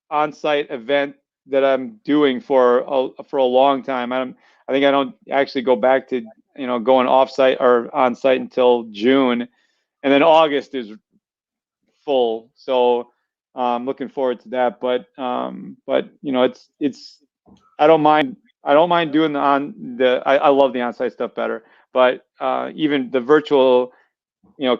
on-site event that I'm doing for a long time. I think I don't actually go back to going off site or on site until June, and then August is full. So I'm looking forward to that. But it's I don't mind doing I love the on-site stuff better. But even the virtual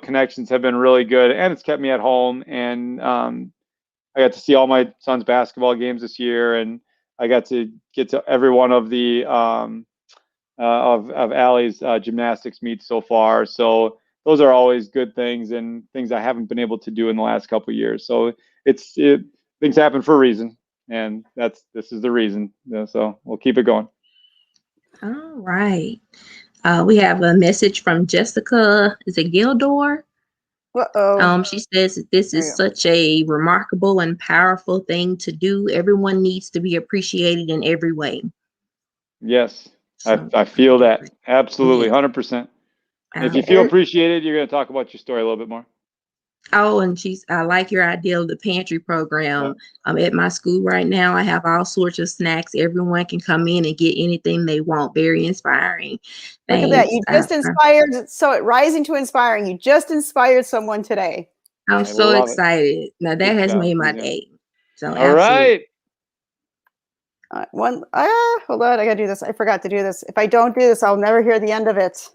connections have been really good, and it's kept me at home. And I got to see all my son's basketball games this year, and I got to get to every one of the of Allie's gymnastics meets so far. So those are always good things, and things I haven't been able to do in the last couple of years. So things happen for a reason, and this is the reason. So we'll keep it going. All right. We have a message from Jessica. Is it Gildor? She says that this is such a remarkable and powerful thing to do. Everyone needs to be appreciated in every way. Yes, so, I feel that. Absolutely, 100%. If you feel appreciated, you're going to talk about your story a little bit more. Oh, and I like your idea of the pantry program. At my school right now, I have all sorts of snacks. Everyone can come in and get anything they want. Very inspiring. Look at that. You just inspired. So rising to inspiring. You just inspired someone today. I'm so excited. Now that has made my day. So all right. Hold on. I got to do this. I forgot to do this. If I don't do this, I'll never hear the end of it.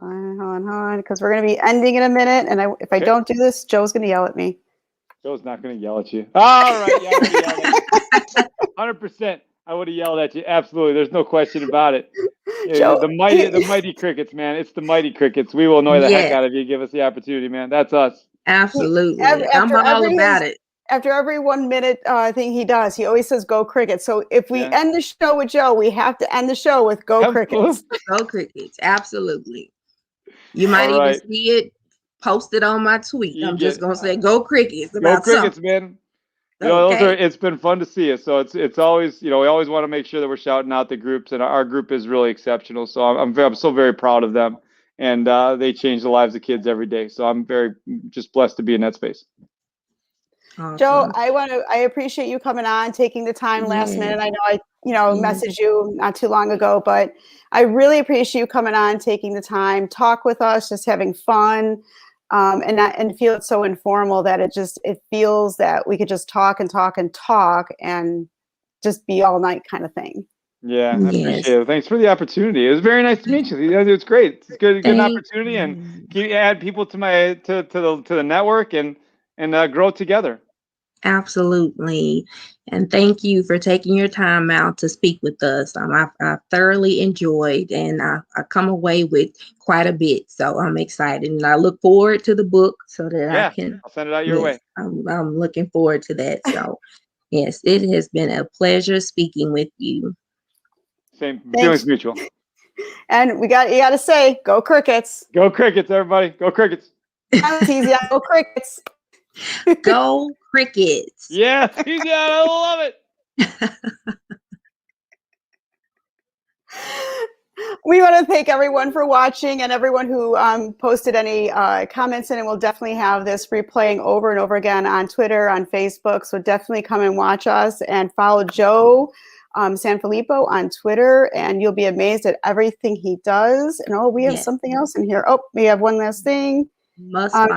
Hold on, because we're going to be ending in a minute. And if I don't do this, Joe's going to yell at me. Joe's not going to yell at you. All right. Yeah, I'm gonna yell at you. 100%. I would have yelled at you. Absolutely. There's no question about it. Joe, the mighty crickets, man. It's the mighty crickets. We will annoy the heck out of you. Give us the opportunity, man. That's us. Absolutely. I'm all about it. After every 1 minute thing he does, he always says, "Go Crickets." So if we end the show with Joe, we have to end the show with "Go Crickets." Go Crickets. Absolutely. You might even see it posted on my tweet. I'm just going to say, "Go Crickets." Go Crickets, man. It's been fun to see it. So it's always, we always want to make sure that we're shouting out the groups, and our group is really exceptional. So I'm so very proud of them, and they change the lives of kids every day. So I'm very just blessed to be in that space. Awesome. Joe, I appreciate you coming on, taking the time last minute. I know I messaged you not too long ago, but I really appreciate you coming on, taking the time, talk with us, just having fun, and feel it so informal that it feels that we could just talk and talk and talk and just be all night kind of thing. Yeah, I appreciate it. Thanks for the opportunity. It was very nice to meet you. It's great. It's good opportunity, and add people to the network and grow together. Absolutely. And thank you for taking your time out to speak with us. I thoroughly enjoyed, and I come away with quite a bit. So I'm excited, and I look forward to the book so that I can. I'll send it out your way. I'm looking forward to that. So yes, it has been a pleasure speaking with you. Same feelings mutual. And you got to say, "Go Crickets." Go Crickets, everybody. Go Crickets. It's easy. Go Crickets. Go Crickets. Yeah, I love it. We want to thank everyone for watching, and everyone who posted any comments in, and we'll definitely have this replaying over and over again on Twitter, on Facebook. So definitely come and watch us, and follow Joe Sanfelippo on Twitter, and you'll be amazed at everything he does. And we have something else in here. We have one last thing.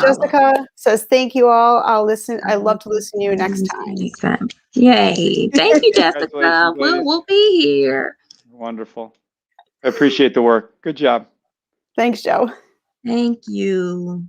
Jessica says, "Thank you all. I'll listen. I love to listen to you next time." Yay! Thank you, Jessica. We'll be here. Wonderful. I appreciate the work. Good job. Thanks, Joe. Thank you.